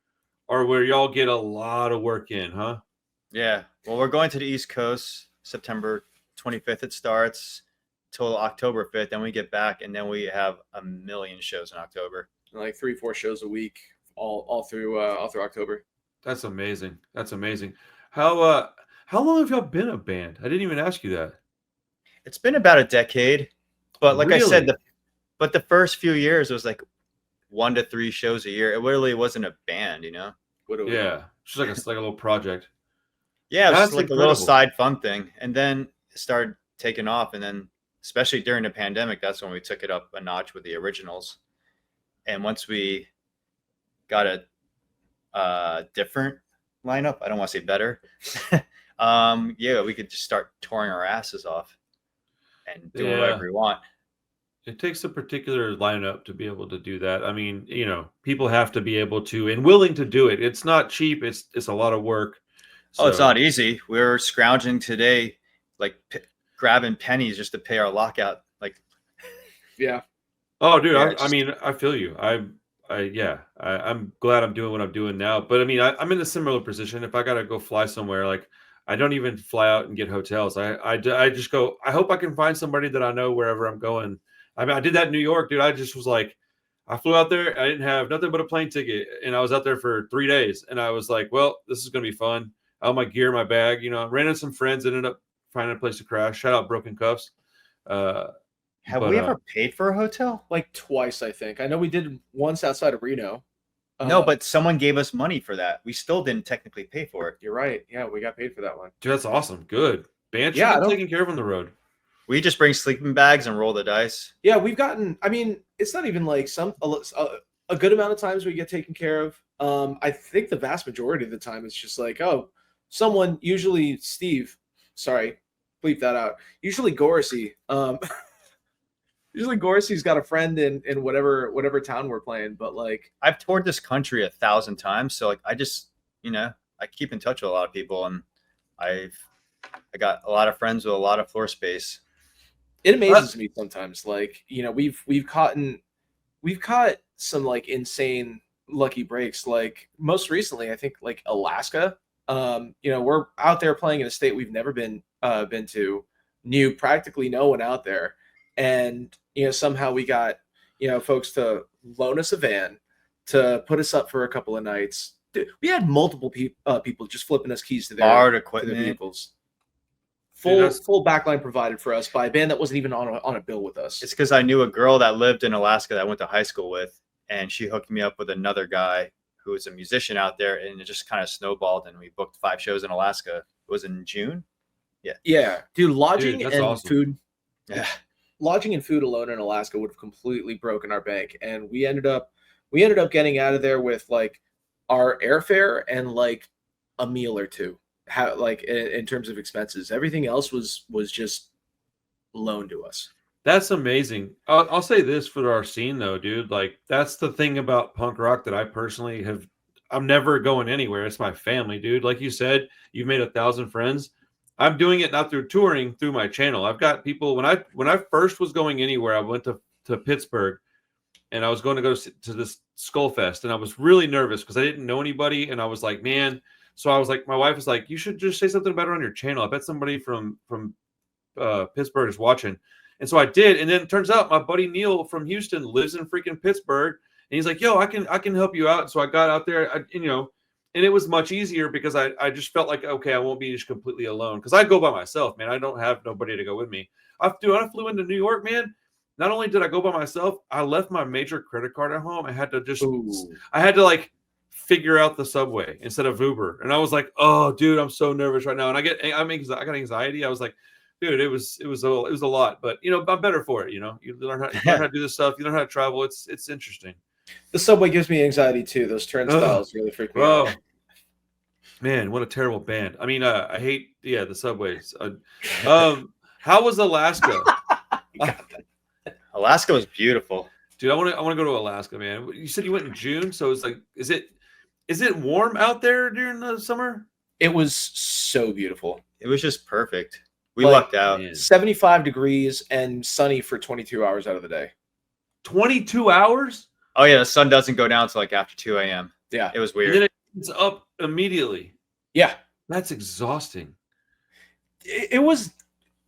are where y'all get a lot of work in, huh? Yeah. Well, we're going to the East Coast September 25th. It starts till October 5th. Then we get back, and then we have a million shows in October. Like 3-4 shows a week. All through October. That's amazing. How long have y'all been a band? I didn't even ask you that. It's been about a decade, but like I said, the first few years it was like 1 to 3 shows a year. It literally wasn't a band, Yeah, it's just like a little project. Yeah, it was just like a little side fun thing, and then it started taking off, and then especially during the pandemic, that's when we took it up a notch with the originals, and once we got a different lineup. I don't want to say better. Yeah, we could just start touring our asses off and do whatever we want. It takes a particular lineup to be able to do that. I mean, people have to be able to and willing to do it. It's not cheap. It's a lot of work. So. Oh, it's not easy. We're scrounging today, like grabbing pennies just to pay our lockout. Like, yeah. Oh, dude. Yeah, I mean, I feel you. I'm glad I'm doing what I'm doing now. But I mean, I'm in a similar position. If I got to go fly somewhere, like I don't even fly out and get hotels. I just go, I hope I can find somebody that I know wherever I'm going. I mean, I did that in New York, dude. I just was like, I flew out there. I didn't have nothing but a plane ticket. And I was out there for 3 days. And I was like, well, this is going to be fun. All my gear in my bag, ran into some friends, ended up finding a place to crash. Shout out Broken Cuffs. Have we ever paid for a hotel? Like twice, I think. I know we did once outside of Reno. No, but someone gave us money for that. We still didn't technically pay for it. You're right. Yeah, we got paid for that one. Dude, that's awesome. Good. Band should be taken care of on the road. We just bring sleeping bags and roll the dice. Yeah, we've gotten, I mean, it's not even like a good amount of times we get taken care of. I think the vast majority of the time it's just like, oh, someone, usually Steve, sorry, bleep that out. Usually Gorsey. Usually Gorsey's got a friend in whatever town we're playing, but like I've toured this country 1,000 times, so like I just I keep in touch with a lot of people, and I got a lot of friends with a lot of floor space. It amazes me sometimes, like we've caught some like insane lucky breaks. Like most recently, I think like Alaska. We're out there playing in a state we've never been to. knew practically no one out there, and somehow we got folks to loan us a van to put us up for a couple of nights. Dude, we had multiple people just flipping us keys to Borrowed their equipment. vehicles. Dude, Full backline provided for us by a band that wasn't even on a bill with us. It's because I knew a girl that lived in Alaska that I went to high school with, and she hooked me up with another guy who was a musician out there, and it just kind of snowballed, and we booked 5 shows in Alaska. It was in June. Yeah, dude, lodging that's and awesome. food. Yeah. Lodging and food alone in Alaska would have completely broken our bank, and we ended up getting out of there with like our airfare and like a meal or two. How like in terms of expenses, everything else was just loaned to us. That's amazing. I'll say this for our scene though, dude. Like that's the thing about punk rock that I personally have. I'm never going anywhere. It's my family, dude. Like you said, you've made 1,000 friends. I'm doing it not through touring, through my channel. I've got people. When I first was going anywhere, I went to Pittsburgh, and I was going to go to this Skull Fest, and I was really nervous because I didn't know anybody, and I was like, man. So I was like, my wife was like, you should just say something about it on your channel. I bet somebody from Pittsburgh is watching. And so I did, and then it turns out my buddy Neil from Houston lives in freaking Pittsburgh, and he's like, "Yo, I can help you out." So I got out there, and it was much easier because I just felt like, okay, I won't be just completely alone because I go by myself, man. I don't have nobody to go with me. I flew into New York, man. Not only did I go by myself, I left my major credit card at home. I had to like figure out the subway instead of Uber, and I was like, "Oh, dude, I'm so nervous right now," and I got anxiety. I was like, dude, it was a lot, but I'm better for it. You learn how to do this stuff. You learn how to travel. It's interesting. The subway gives me anxiety too. Those turnstiles really freak me out. Man, what a terrible band. I mean, I hate the subways. How was Alaska? Alaska was beautiful, Dude, I want to go to Alaska, man. You said you went in June, so it's like, is it warm out there during the summer? It was so beautiful. It was just perfect. We lucked out. Man. 75 degrees and sunny for 22 hours out of the day. 22 hours? Oh yeah, the sun doesn't go down until like after 2 a.m. Yeah, it was weird. And then it's up immediately. Yeah, that's exhausting. It was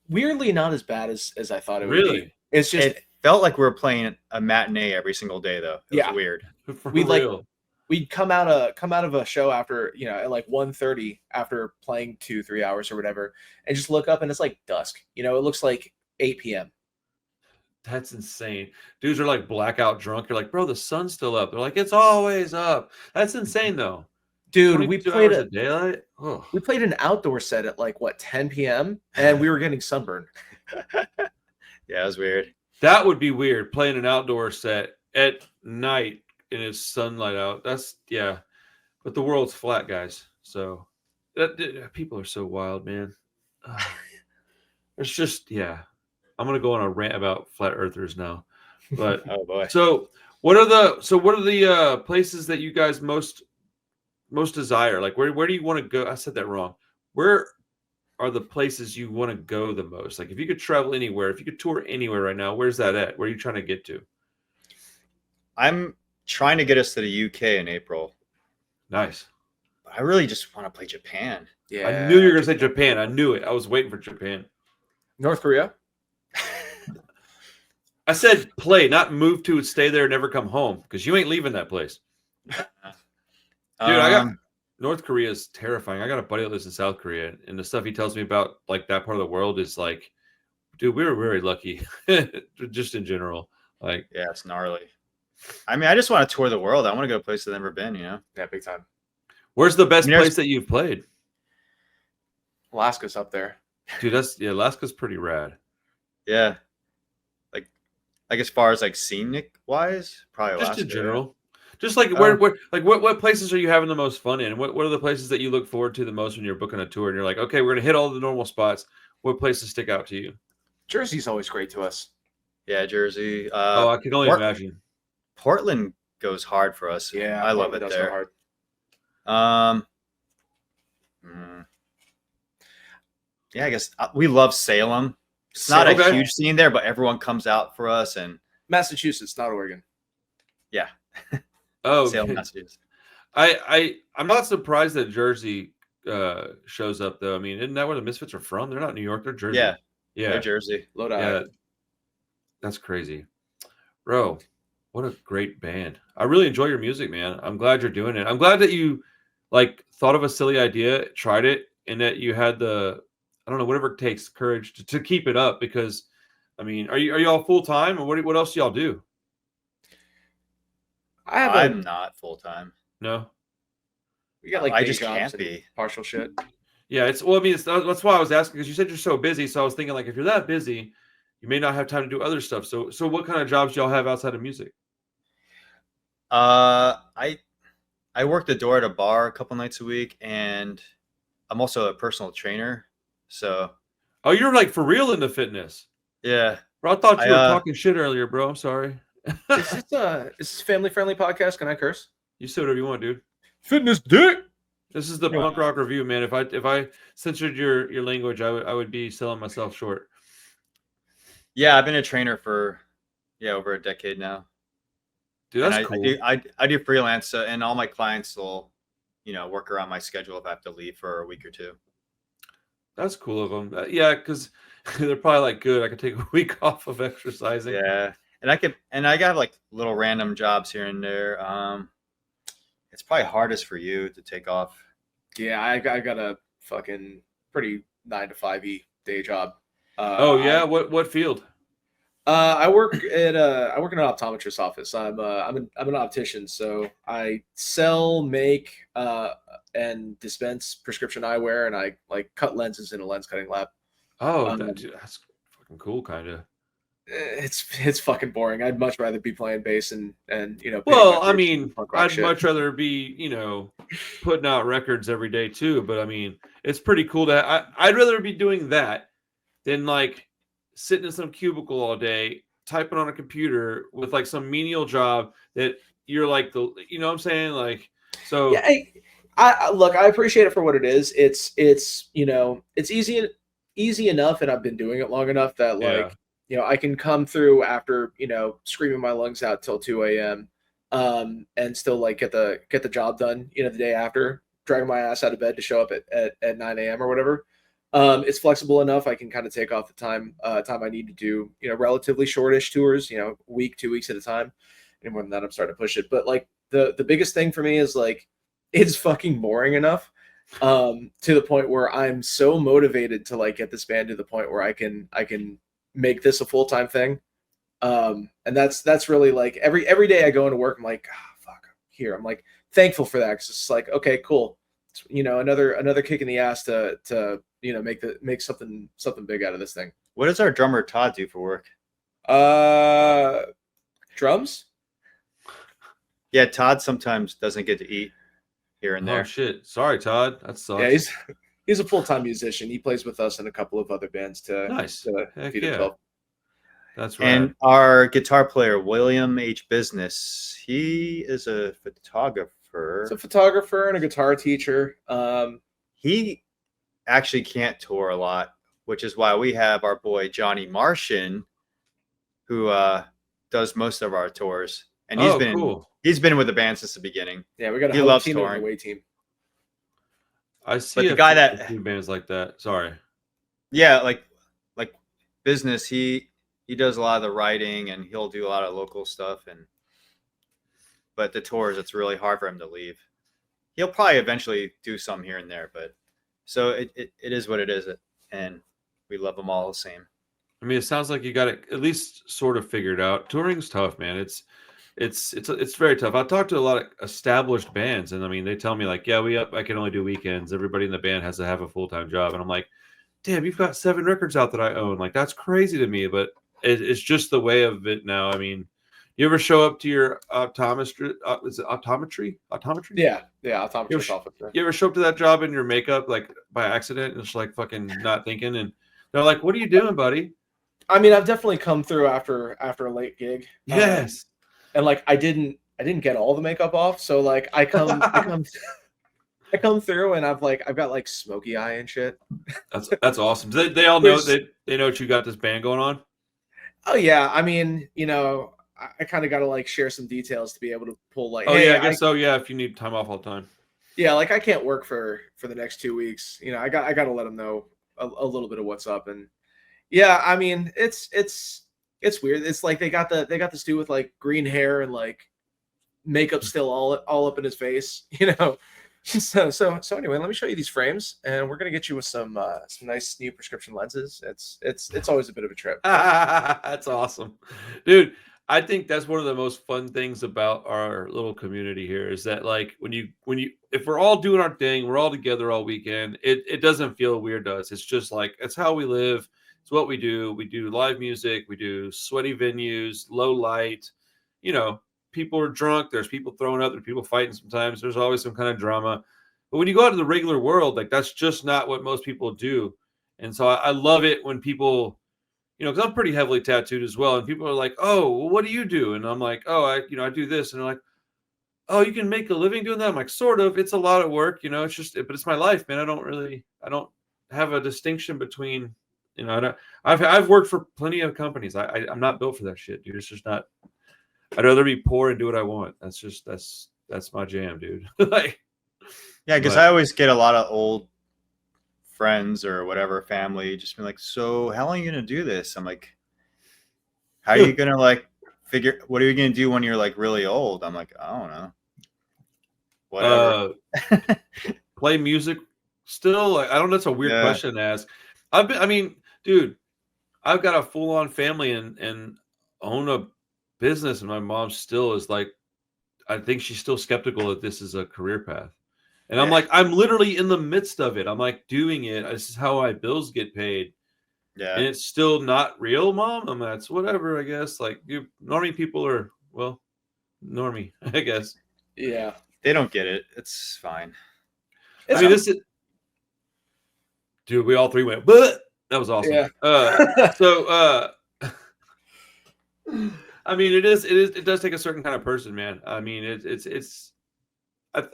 weirdly not as bad as I thought it would Really? be. It's just It felt like we were playing a matinee every single day, though. It was weird. For We'd real. we'd come out of a show after at like 1:30 after playing 2-3 hours or whatever, and just look up and it's like dusk. It looks like 8 p.m. That's insane. Dudes are like blackout drunk. You're like, bro, the sun's still up. They're like, it's always up. That's insane, though. Dude, we 22 played hours of daylight. Oh. we played an outdoor set at like 10 p.m. and we were getting sunburned. Yeah, it was weird. That would be weird. Playing an outdoor set at night and it's sunlight out. That's But the world's flat, guys. So people are so wild, man. It's just I'm gonna go on a rant about flat earthers now. But Oh boy. So what are the places that you guys most desire? Like where do you want to go? I said that wrong. Where are the places you want to go the most? Like if you could travel anywhere, if you could tour anywhere right now, where's that at? Where are you trying to get to? I'm trying to get us to the UK in April. Nice. I really just want to play Japan. Yeah, I knew you were gonna say Japan. I knew it. I was waiting for Japan. North Korea. I said play, not move to and stay there and never come home, because you ain't leaving that place. Dude, I got North Korea is terrifying. I got a buddy that lives in South Korea, and the stuff he tells me about like that part of the world is like, dude, we were very lucky, just in general. Like, yeah, it's gnarly. I mean, I just want to tour the world. I want to go to places I've never been. Yeah, big time. where's the best place that you've played? Alaska's up there. Dude, Alaska's pretty rad. Yeah. Like as far as like scenic wise, probably Alaska. Just in general. Just like where what places are you having the most fun in? What are the places that you look forward to the most when you're booking a tour and you're like, okay, we're gonna hit all the normal spots. What places stick out to you? Jersey's always great to us. Yeah, Jersey. I can only imagine. Portland goes hard for us. Yeah, I love it does there. go hard. Yeah, I guess we love Salem. It's not a huge scene there, but everyone comes out for us. And Massachusetts, not Oregon. Yeah. Oh, Salem, Massachusetts. I'm not surprised that Jersey shows up though. I mean, isn't that where the Misfits are from? They're not New York, they're Jersey. Yeah. Yeah. New Jersey. Lodi. Yeah. That's crazy. Bro, what a great band. I really enjoy your music, man. I'm glad you're doing it. I'm glad that you like thought of a silly idea, tried it, and that you had the, I don't know, whatever it takes, courage to keep it up. Because I mean, are you all full time, or what else do y'all do? I'm not full time. No. We got like I day just jobs can't and be. partial shit. Yeah, it's well, I mean, that's why I was asking, because you said you're so busy. So I was thinking, like, if you're that busy, you may not have time to do other stuff. So what kind of jobs do y'all have outside of music? I work the door at a bar a couple nights a week, and I'm also a personal trainer. So Oh, you're like for real into fitness. yeah, Bro, I thought you I, were talking shit earlier, bro. I'm sorry. Is this family friendly podcast? Can I curse? You say whatever you want, dude. Fitness dick. This is the punk rock review, man. If I censored your language, I would be selling myself short. yeah, I've been a trainer for over a decade now. Dude, And that's cool. I do freelance, and all my clients will, work around my schedule if I have to leave for a week or two. That's cool of them. Yeah, because they're probably like, good. I could take a week off of exercising. Yeah, and I got like little random jobs here and there. It's probably hardest for you to take off. Yeah, I got a fucking pretty 9 to 5 day job. Oh yeah, what field? I work in an optometrist office. I'm an optician, so I sell, make, and dispense prescription eyewear, and I like cut lenses in a lens cutting lab. Oh, dude, that's fucking cool, kind of. It's fucking boring. I'd much rather be playing bass and Well, I mean, I'd shit. much rather be putting out records every day too. But I mean, it's pretty cool to. I'd rather be doing that than like sitting in some cubicle all day typing on a computer with like some menial job that you're like what I'm saying, like, so Yeah, I look, I appreciate it for what it is. It's it's easy enough, and I've been doing it long enough that like I can come through after screaming my lungs out till 2 a.m. And still like get the job done the day after, dragging my ass out of bed to show up at 9 a.m. or whatever. It's flexible enough. I can kind of take off the time I need to do relatively shortish tours, week, 2 weeks at a time. And more than that, I'm starting to push it. But like the biggest thing for me is like it's fucking boring enough to the point where I'm so motivated to like get this band to the point where I can make this a full-time thing. And that's really like every day I go into work, I'm like, fuck, here. I'm like thankful for that, because it's like, okay, cool. It's, another kick in the ass to make something big out of this thing. What does our drummer Todd do for work? Drums. Yeah, Todd sometimes doesn't get to eat here and there. Oh shit, sorry, Todd. That sucks. Yeah, he's a full-time musician. He plays with us in a couple of other bands to Heck feed yeah. himself. That's right. And our guitar player William H. Business, he is a photographer. He's a photographer and a guitar teacher. He actually can't tour a lot, which is why we have our boy Johnny Martian, who does most of our tours, and he's been with the band since the beginning. Yeah, we got a He whole loves team touring. away team. I see the guy that few bands like that. Sorry. Yeah, like Business, he does a lot of the writing, and he'll do a lot of local stuff, but the tours, it's really hard for him to leave. He'll probably eventually do some here and there, but so it is what it is, and we love them all the same. I mean, it sounds like you got it at least sort of figured out. Touring's tough, man. It's very tough. I talked to a lot of established bands, and I mean, they tell me like, yeah, I can only do weekends. Everybody in the band has to have a full-time job, and I'm like, damn, you've got 7 records out that I own. Like, that's crazy to me, but it's just the way of it now. I mean, you ever show up to your optometry? Is it optometry? Optometry? Yeah, optometrist office. You ever show up to that job in your makeup like by accident and just like fucking not thinking, and they're like, "What are you doing, buddy?" I mean, I've definitely come through after a late gig. Yes. And like I didn't get all the makeup off, so like I come through and I've got like smoky eye and shit. That's awesome. They all know they know what you got this band going on. Oh yeah, I mean, I kind of got to like share some details to be able to pull like. Oh hey, yeah, I guess so. Yeah, if you need time off all the time. Yeah, like I can't work for the next 2 weeks. I got to let them know a little bit of what's up, and Yeah, I mean, it's weird. It's like they got this dude with like green hair and like makeup still all up in his face, you know. So anyway, let me show you these frames, and we're gonna get you with some nice new prescription lenses. It's always a bit of a trip. That's awesome, dude. I think that's one of the most fun things about our little community here is that like when you if we're all doing our thing, we're all together all weekend. It doesn't feel weird to us. It's just like it's how we live. It's what we do. We do live music. We do sweaty venues, low light. You know, people are drunk. There's people throwing up. There's people fighting. Sometimes there's always some kind of drama. But when you go out to the regular world, like that's just not what most people do. And so I love it when people, you know, because I'm pretty heavily tattooed as well. And people are like, "Oh, well, what do you do?" And I'm like, "Oh, I do this." And they're like, "Oh, you can make a living doing that?" I'm like, "Sort of. It's a lot of work, you know. It's just, but it's my life, man. I don't have a distinction between, you know, I've worked for plenty of companies. I'm not built for that shit, dude. It's just not. I'd rather be poor and do what I want. That's my jam, dude. Like, Yeah, because but I always get a lot of old friends or whatever family just being like, "So how long are you gonna do this?" I'm like, "How are you gonna like figure? What are you gonna do when you're like really old?" I'm like, "I don't know, whatever." play music still. Like, I don't know. That's a weird Yeah, question to ask. I mean, dude, I've got a full on family and own a business, and my mom still is like, I think she's still skeptical that this is a career path. And I'm yeah, like, I'm literally in the midst of it. I'm like doing it. This is how my bills get paid. yeah. And it's still not real, mom. I'm like, it's whatever, I guess. Like you normie people are, well, normie, I guess. Yeah, They don't get it. It's fine. I it's mean, cool. this is dude, we all three went, but that was awesome. Yeah. So I mean, it does take a certain kind of person, man. I mean, I, I,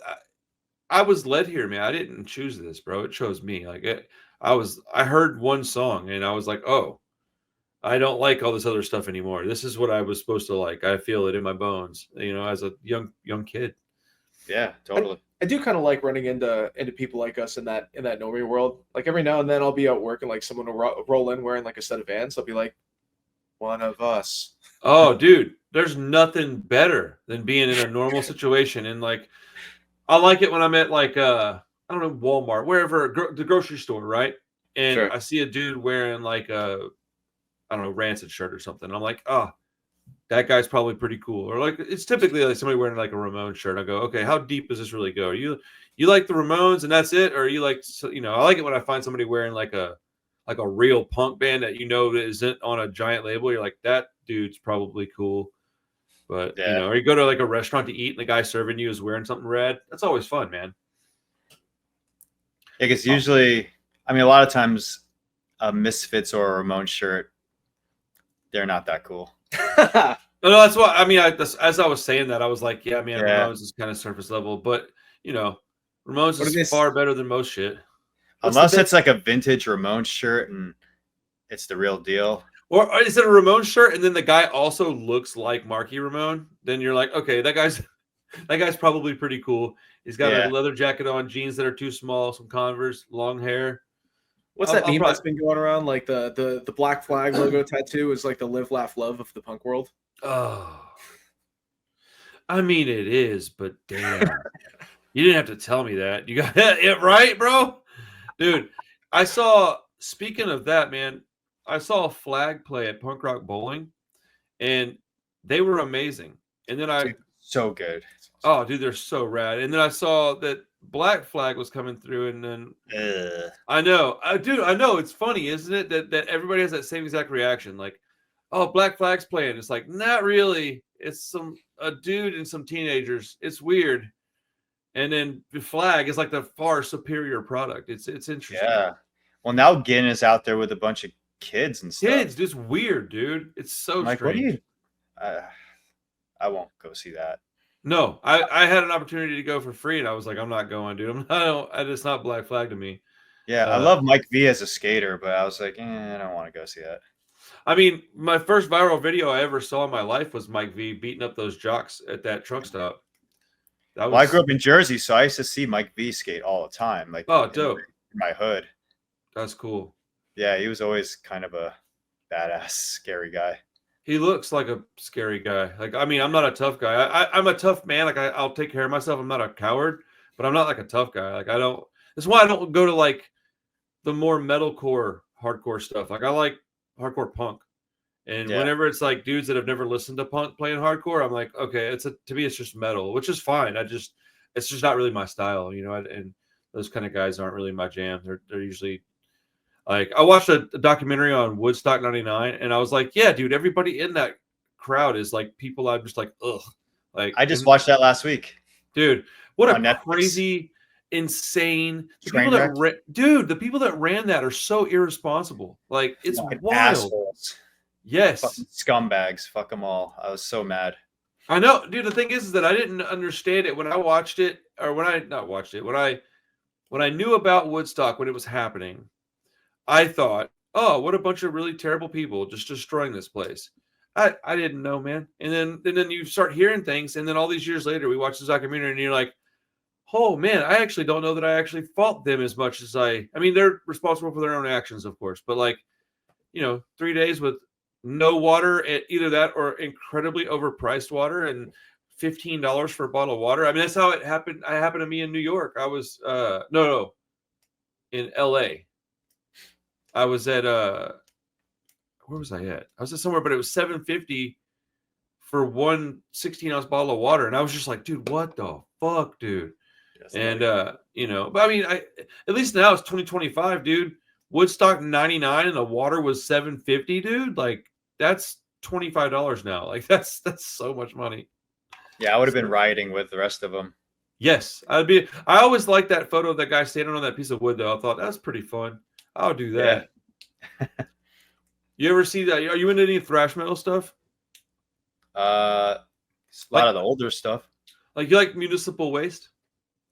I was led here, man. I didn't choose this, bro. It chose me. I heard one song and I was like, oh, I don't like all this other stuff anymore. This is what I was supposed to like. I feel it in my bones, you know, as a young kid. Yeah, I, totally. I do kind of like running into people like us in that normie world. Like every now and then I'll be at work and like someone will roll in wearing like a set of Vans. I'll be like, one of us. Oh, dude, there's nothing better than being in a normal situation. And like, I like it when I'm at like, I don't know, Walmart, wherever, the grocery store, right? And Sure. I see a dude wearing like I don't know, Rancid shirt or something. I'm like, oh, that guy's probably pretty cool. Or like, it's typically like somebody wearing like a Ramones shirt. I go, okay, how deep does this really go? You like the Ramones and that's it, or are you like, you know, I like it when I find somebody wearing like a real punk band that you know isn't on a giant label. You're like, that dude's probably cool. But you Yeah, know, or you go to like a restaurant to eat and the guy serving you is wearing something red. That's always fun, man. because usually, I mean, a lot of times, a Misfits or a Ramon shirt, they're not that cool. No, that's what I mean. As I was saying that, I was like, yeah, man, Yeah, Ramones is kind of surface level, but you know, Ramones What are is this? far better than most shit. What's the unless bit? it's like a vintage Ramon shirt and it's the real deal. Or is it a Ramon shirt and then the guy also looks like Marky Ramone? Then you're like, okay, that guy's probably pretty cool. He's got a Yeah, leather jacket on, jeans that are too small, some Converse, long hair. What's that meme that's been going around? Like the Black Flag logo tattoo is like the live, laugh, love of the punk world. Oh, I mean, it is, but damn, you didn't have to tell me that. You got it right, bro, dude. Speaking of that, man, I saw a flag play at Punk Rock Bowling, and they were amazing. And then dude, so good. oh, dude, they're so rad. And then I saw that Black Flag was coming through, and then Ugh. I know, dude, I know. It's funny, isn't it, that everybody has that same exact reaction, like, oh, Black Flag's playing. It's like, not really. It's a dude and some teenagers. It's weird. And then the Flag is like the far superior product. It's interesting. Yeah. Well, now Gin is out there with a bunch of kids and stuff. Kids, just weird, dude. It's so I'm like, strange. what do you? I won't go see that. No, I had an opportunity to go for free, and I was like, I'm not going, dude. It's not Black Flag to me. Yeah, I love Mike V as a skater, but I was like, I don't want to go see that. I mean, my first viral video I ever saw in my life was Mike V beating up those jocks at that truck stop. Well, I grew up in Jersey, so I used to see Mike V skate all the time, like oh, dope. in my hood. That's cool. Yeah, he was always kind of a badass, scary guy. He looks like a scary guy. Like, I mean, I'm not a tough guy. I'm a tough man. Like, I'll take care of myself. I'm not a coward, but I'm not like a tough guy. Like, I don't. That's why I don't go to like the more metalcore, hardcore stuff. Like, I like hardcore punk. And Yeah. whenever it's like dudes that have never listened to punk playing hardcore, I'm like, okay, to me, it's just metal, which is fine. It's just not really my style, you know. And those kind of guys aren't really my jam. They're usually like, I watched a documentary on Woodstock '99, and I was like, yeah, dude, everybody in that crowd is like people I'm just like, ugh. Like, I just watched that last week. dude, what on a Netflix. crazy, insane Train people wreck. that dude, the people that ran that are so irresponsible. Like, it's Fucking wild. assholes. Yes. Fucking scumbags. Fuck them all. I was so mad. I know, dude. The thing is that I didn't understand it when I watched it, or when I not watched it, when I knew about Woodstock when it was happening. I thought, oh, what a bunch of really terrible people just destroying this place. I didn't know, man. And then you start hearing things, and then all these years later, we watch this documentary, and you're like, oh man, I actually don't know that I actually fault them as much as I mean, they're responsible for their own actions, of course, but like, 3 days with no water, either that or incredibly overpriced water, and $15 for a bottle of water. I mean, that's how it happened. It happened to me in New York. I was in LA. I was at where was I at? I was at somewhere, but it was $7.50 for one 16-ounce bottle of water, and I was just like, dude, what the fuck, dude? Yes, And but I mean, at least now it's 2025, dude. Woodstock '99 and the water was $7.50, dude. Like, that's $25 now. Like, that's so much money. Yeah, I would have been rioting with the rest of them. Yes, I always liked that photo of that guy standing on that piece of wood, though. I thought that's pretty fun. I'll do that. Yeah. You ever see that? Are you into any thrash metal stuff? A lot of the older stuff. Like, you like Municipal Waste?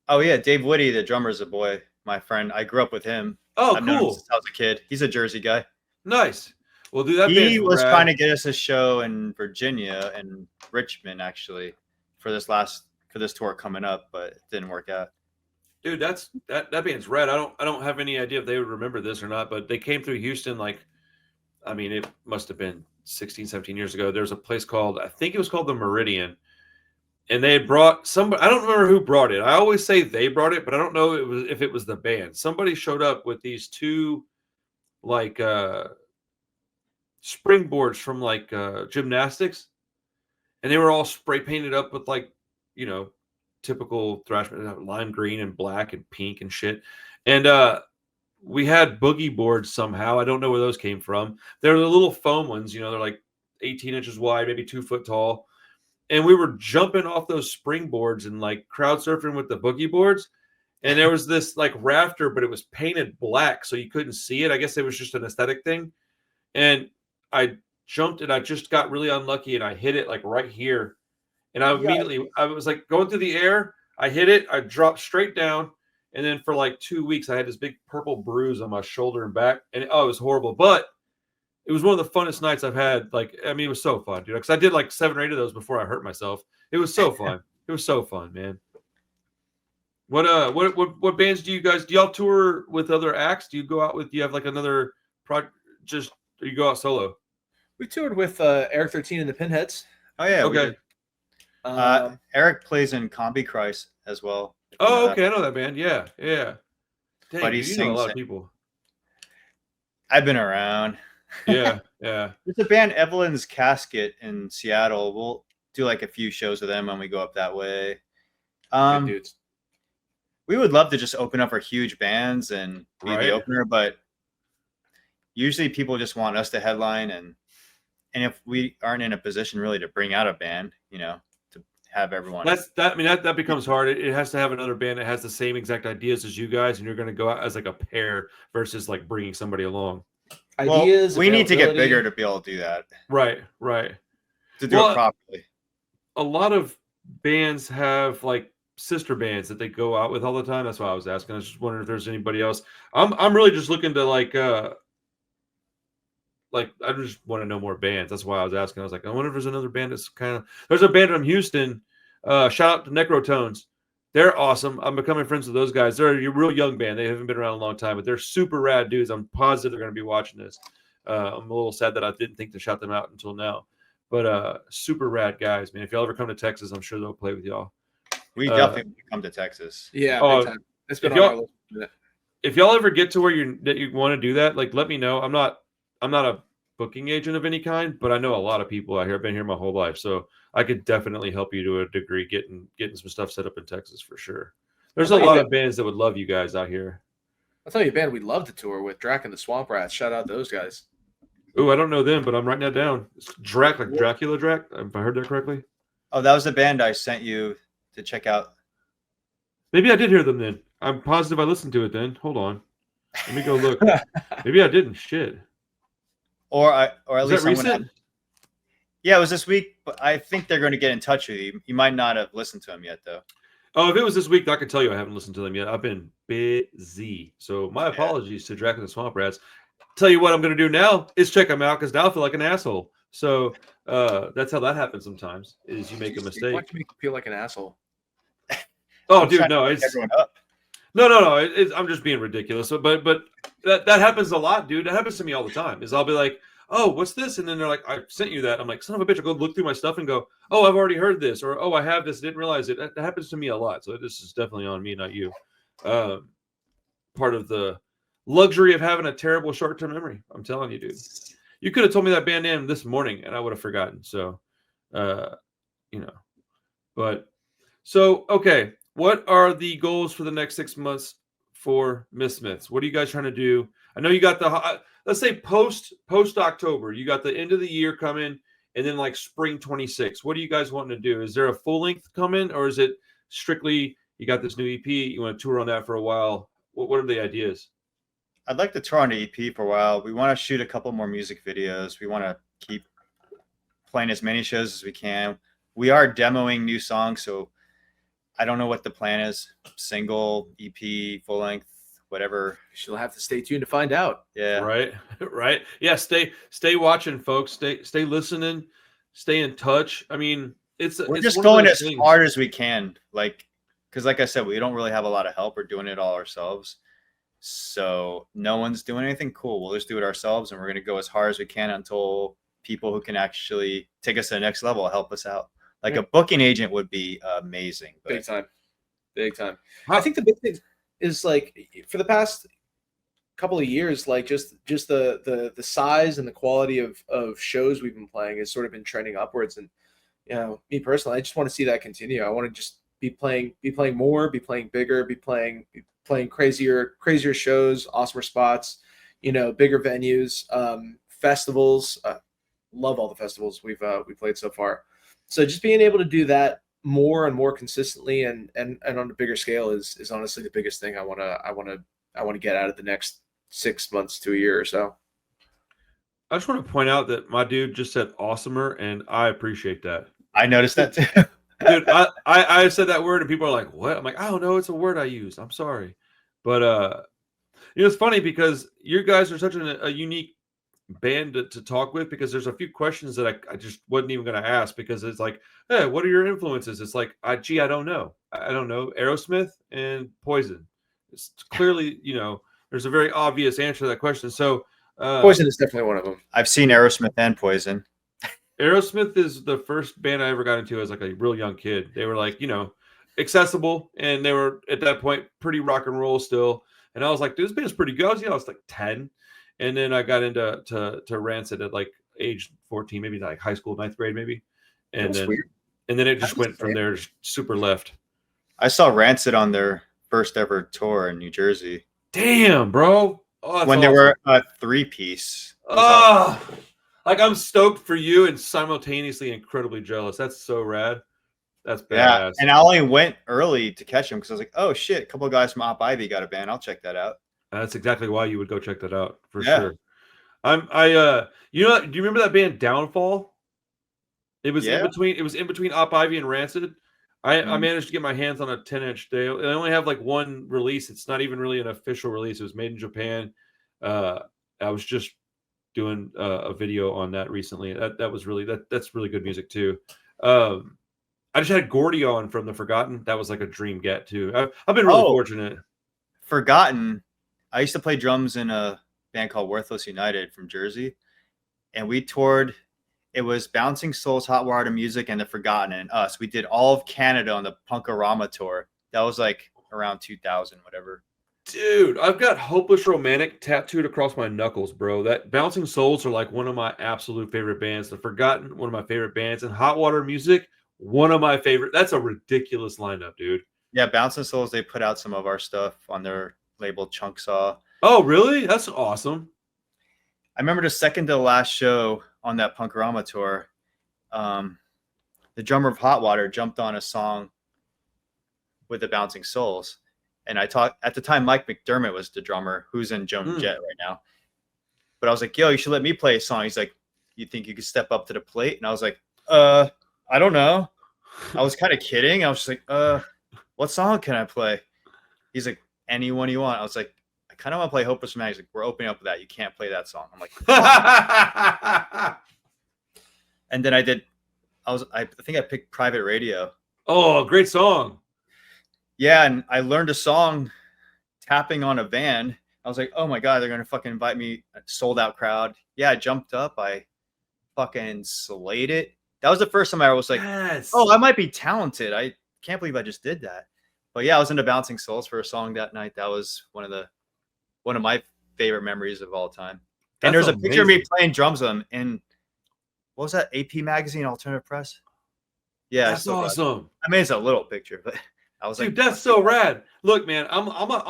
Oh yeah, Dave Woody, the drummer's a boy. My friend, I grew up with him. Oh, I've known him cool. since I was a kid. He's a Jersey guy. Nice. Well, dude, that He band's was rad. trying to get us a show in Virginia and Richmond, actually, for this tour coming up, but it didn't work out. Dude, that band's rad. I don't have any idea if they would remember this or not, but they came through Houston, like, I mean, it must have been 16, 17 years ago. There's a place called, I think it was called the Meridian, and they had brought somebody. I don't remember who brought it. I always say they brought it, but I don't know if it was the band. Somebody showed up with these two, like, springboards from like gymnastics, and they were all spray painted up with, like, typical thrash metal, lime green and black and pink and shit. And we had boogie boards somehow. I don't know where those came from. They're the little foam ones, they're like 18 inches wide, maybe 2 foot tall. And we were jumping off those springboards and like crowd surfing with the boogie boards. And there was this like rafter, but it was painted black, so you couldn't see it. I guess it was just an aesthetic thing. And I jumped, and I just got really unlucky, and I hit it like right here. And I was like going through the air. I hit it. I dropped straight down. And then for like 2 weeks, I had this big purple bruise on my shoulder and back. And it was horrible. But it was one of the funnest nights I've had. Like, I mean, it was so fun, dude. Because I did like 7 or 8 of those before I hurt myself. It was so fun. It was so fun, man. What bands do y'all tour with other acts? Do you have like another project? Just, or you go out solo? We toured with Eric 13 and the Pinheads. Oh yeah, Okay. Eric plays in Combi Christ as well. Oh, okay. I know that band. Yeah. Dang, But he dude, you know a sings lot of it. people. I've been around. Yeah. There's a band, Evelyn's Casket, in Seattle. We'll do like a few shows with them when we go up that way. Good dudes. We would love to just open up for huge bands and be Right. the opener, but usually people just want us to headline, and if we aren't in a position really to bring out a band, to have everyone. That becomes hard. It has to have another band that has the same exact ideas as you guys, and you're going to go out as like a pair versus like bringing somebody along. Ideas. We need to get availability. bigger to be able to do that. Right. To do it properly. A lot of bands have like sister bands that they go out with all the time. That's why I was asking. I was just wondering if there's anybody else. I'm really just looking to like I just want to know more bands. That's why I was asking. I was like, I wonder if there's another band that's there's a band from Houston. Shout out to Necrotones. They're awesome. I'm becoming friends with those guys. They're a real young band. They haven't been around a long time, but they're super rad dudes. I'm positive they're going to be watching this. I'm a little sad that I didn't think to shout them out until now. But super rad guys, man. If y'all ever come to Texas, I'm sure they'll play with y'all. We definitely come to Texas. Yeah, Oh, big time. It's been if on our y'all list. if y'all ever get to where you want to do that, like let me know. I'm not a booking agent of any kind, but I know a lot of people out here. I've been here my whole life, so I could definitely help you to a degree getting some stuff set up in Texas for sure. There's a lot of bands that would love you guys out here. I'll tell you a band we'd love to tour with, Drac and the Swamp Rats. Shout out those guys. Ooh, I don't know them, but I'm writing that down. It's Drac, like Dracula Drac, if I heard that correctly. Oh, that was the band I sent you to check out. Maybe I did hear them then. I'm positive I listened to it then. Hold on. Let me go look. Maybe I didn't. Shit. Or at Is least that recent? Yeah, it was this week, but I think they're going to get in touch with you. You might not have listened to them yet, though. Oh, if it was this week, I can tell you I haven't listened to them yet. I've been busy. So my apologies to Drac and the Swamp Rats. Tell you what I'm going to do now is check them out because now I feel like an asshole. So that's how that happens sometimes is you make a mistake. Why do you make you feel like an asshole? Oh, dude, no. It's everyone up. No. I'm just being ridiculous. But that happens a lot, dude. That happens to me all the time. Is I'll be like, oh, what's this? And then they're like, I sent you that. I'm like, son of a bitch. I go look through my stuff and go, oh, I've already heard this, or oh, I have this. Didn't realize it. That happens to me a lot. So this is definitely on me, not you. Part of the luxury of having a terrible short-term memory. I'm telling you, dude. You could have told me that band name this morning, and I would have forgotten. So, But so okay. What are the goals for the next 6 months for Mismiths? What are you guys trying to do? I know you got the let's say post October. You got the end of the year coming, and then like spring 26. What are you guys wanting to do? Is there a full length coming, or is it strictly you got this new EP? You want to tour on that for a while? What are the ideas? I'd like to tour on the EP for a while. We want to shoot a couple more music videos. We want to keep playing as many shows as we can. We are demoing new songs, so I don't know what the plan is. Single, EP, full length, whatever. You'll have to stay tuned to find out. Yeah. Right. Yeah. Stay watching, folks. Stay listening. Stay in touch. I mean, we're just going as hard as we can. Because like I said, we don't really have a lot of help. We're doing it all ourselves. So no one's doing anything cool. We'll just do it ourselves, and we're going to go as hard as we can until people who can actually take us to the next level help us out. Like a booking agent would be amazing. Big time. I think the big thing is like for the past couple of years, like just the size and the quality of shows we've been playing has sort of been trending upwards. And me personally, I just want to see that continue. I want to just be playing more, be playing bigger, be playing crazier shows, awesomer spots, bigger venues, festivals. Love all the festivals we played so far. So just being able to do that more and more consistently and on a bigger scale is honestly the biggest thing I want to get out of the next 6 months to a year or so. I just want to point out that my dude just said awesomer, and I appreciate that. I noticed that too. Dude, I said that word and people are like, what? I'm like, I don't know. It's a word I use. I'm sorry. But, it's funny because you guys are such a unique band to talk with, because there's a few questions that I just wasn't even going to ask, because it's like, hey, what are your influences? It's like, I don't know. I don't know. Aerosmith and Poison. It's clearly, there's a very obvious answer to that question. So Poison is definitely one of them. I've seen Aerosmith and Poison. Aerosmith is the first band I ever got into as like a real young kid. They were like, accessible, and they were at that point pretty rock and roll still. And I was like, dude, this band's pretty good. I was like 10. And then I got into Rancid at like age 14, maybe like high school, 9th grade, maybe. And then it just went from there super left. I saw Rancid on their first ever tour in New Jersey. Damn, bro. Oh, when they were a 3-piece. Like I'm stoked for you and simultaneously incredibly jealous. That's so rad. That's badass. Yeah, and I only went early to catch them because I was like, oh shit, a couple of guys from Op Ivy got a band. I'll check that out. That's exactly why you would go check that out for sure. Do you remember that band Downfall? It was in between Op Ivy and Rancid. I managed to get my hands on a 10-inch. They only have like one release. It's not even really an official release. It was made in Japan. I was just doing a video on that recently. That's really good music too. I just had Gordy on from The Forgotten. That was like a dream get too. I've been really fortunate. Forgotten. I used to play drums in a band called Worthless United from Jersey, and we toured. It was Bouncing Souls, Hot Water Music, and The Forgotten, and us. We did all of Canada on the Punkorama tour. That was like around 2000, whatever. Dude, I've got Hopeless Romantic tattooed across my knuckles, bro. That Bouncing Souls are like one of my absolute favorite bands. The Forgotten, one of my favorite bands, and Hot Water Music, one of my favorite. That's a ridiculous lineup, dude. Yeah, Bouncing Souls, they put out some of our stuff on their label Chunk Saw. Oh, really? That's awesome. I remember the second to the last show on that Punkorama tour, the drummer of Hot Water jumped on a song with the Bouncing Souls. And I talked at the time, Mike McDermott was the drummer who's in Joan Jett right now. But I was like, yo, you should let me play a song. He's like, you think you could step up to the plate? And I was like, I don't know. I was kind of kidding. I was just like, what song can I play? He's like, anyone you want. I was like, I kind of want to play Hopeless Romantic. He's like, we're opening up with that. You can't play that song. I'm like, and then I think I picked Private Radio. Oh, great song. Yeah, and I learned a song tapping on a van. I was like, oh my God, they're going to fucking invite me, a sold out crowd. Yeah, I jumped up. I fucking slayed it. That was the first time I was like, yes. Oh, I might be talented. I can't believe I just did that. But yeah, I was into Bouncing Souls for a song that night. That was one of my favorite memories of all time. And there's a picture of me playing drums with them in, what was that, AP Magazine, Alternative Press? Yeah. That's awesome. I mean, it's a little picture, but I was dude, like, that's so rad. Look, man, I'm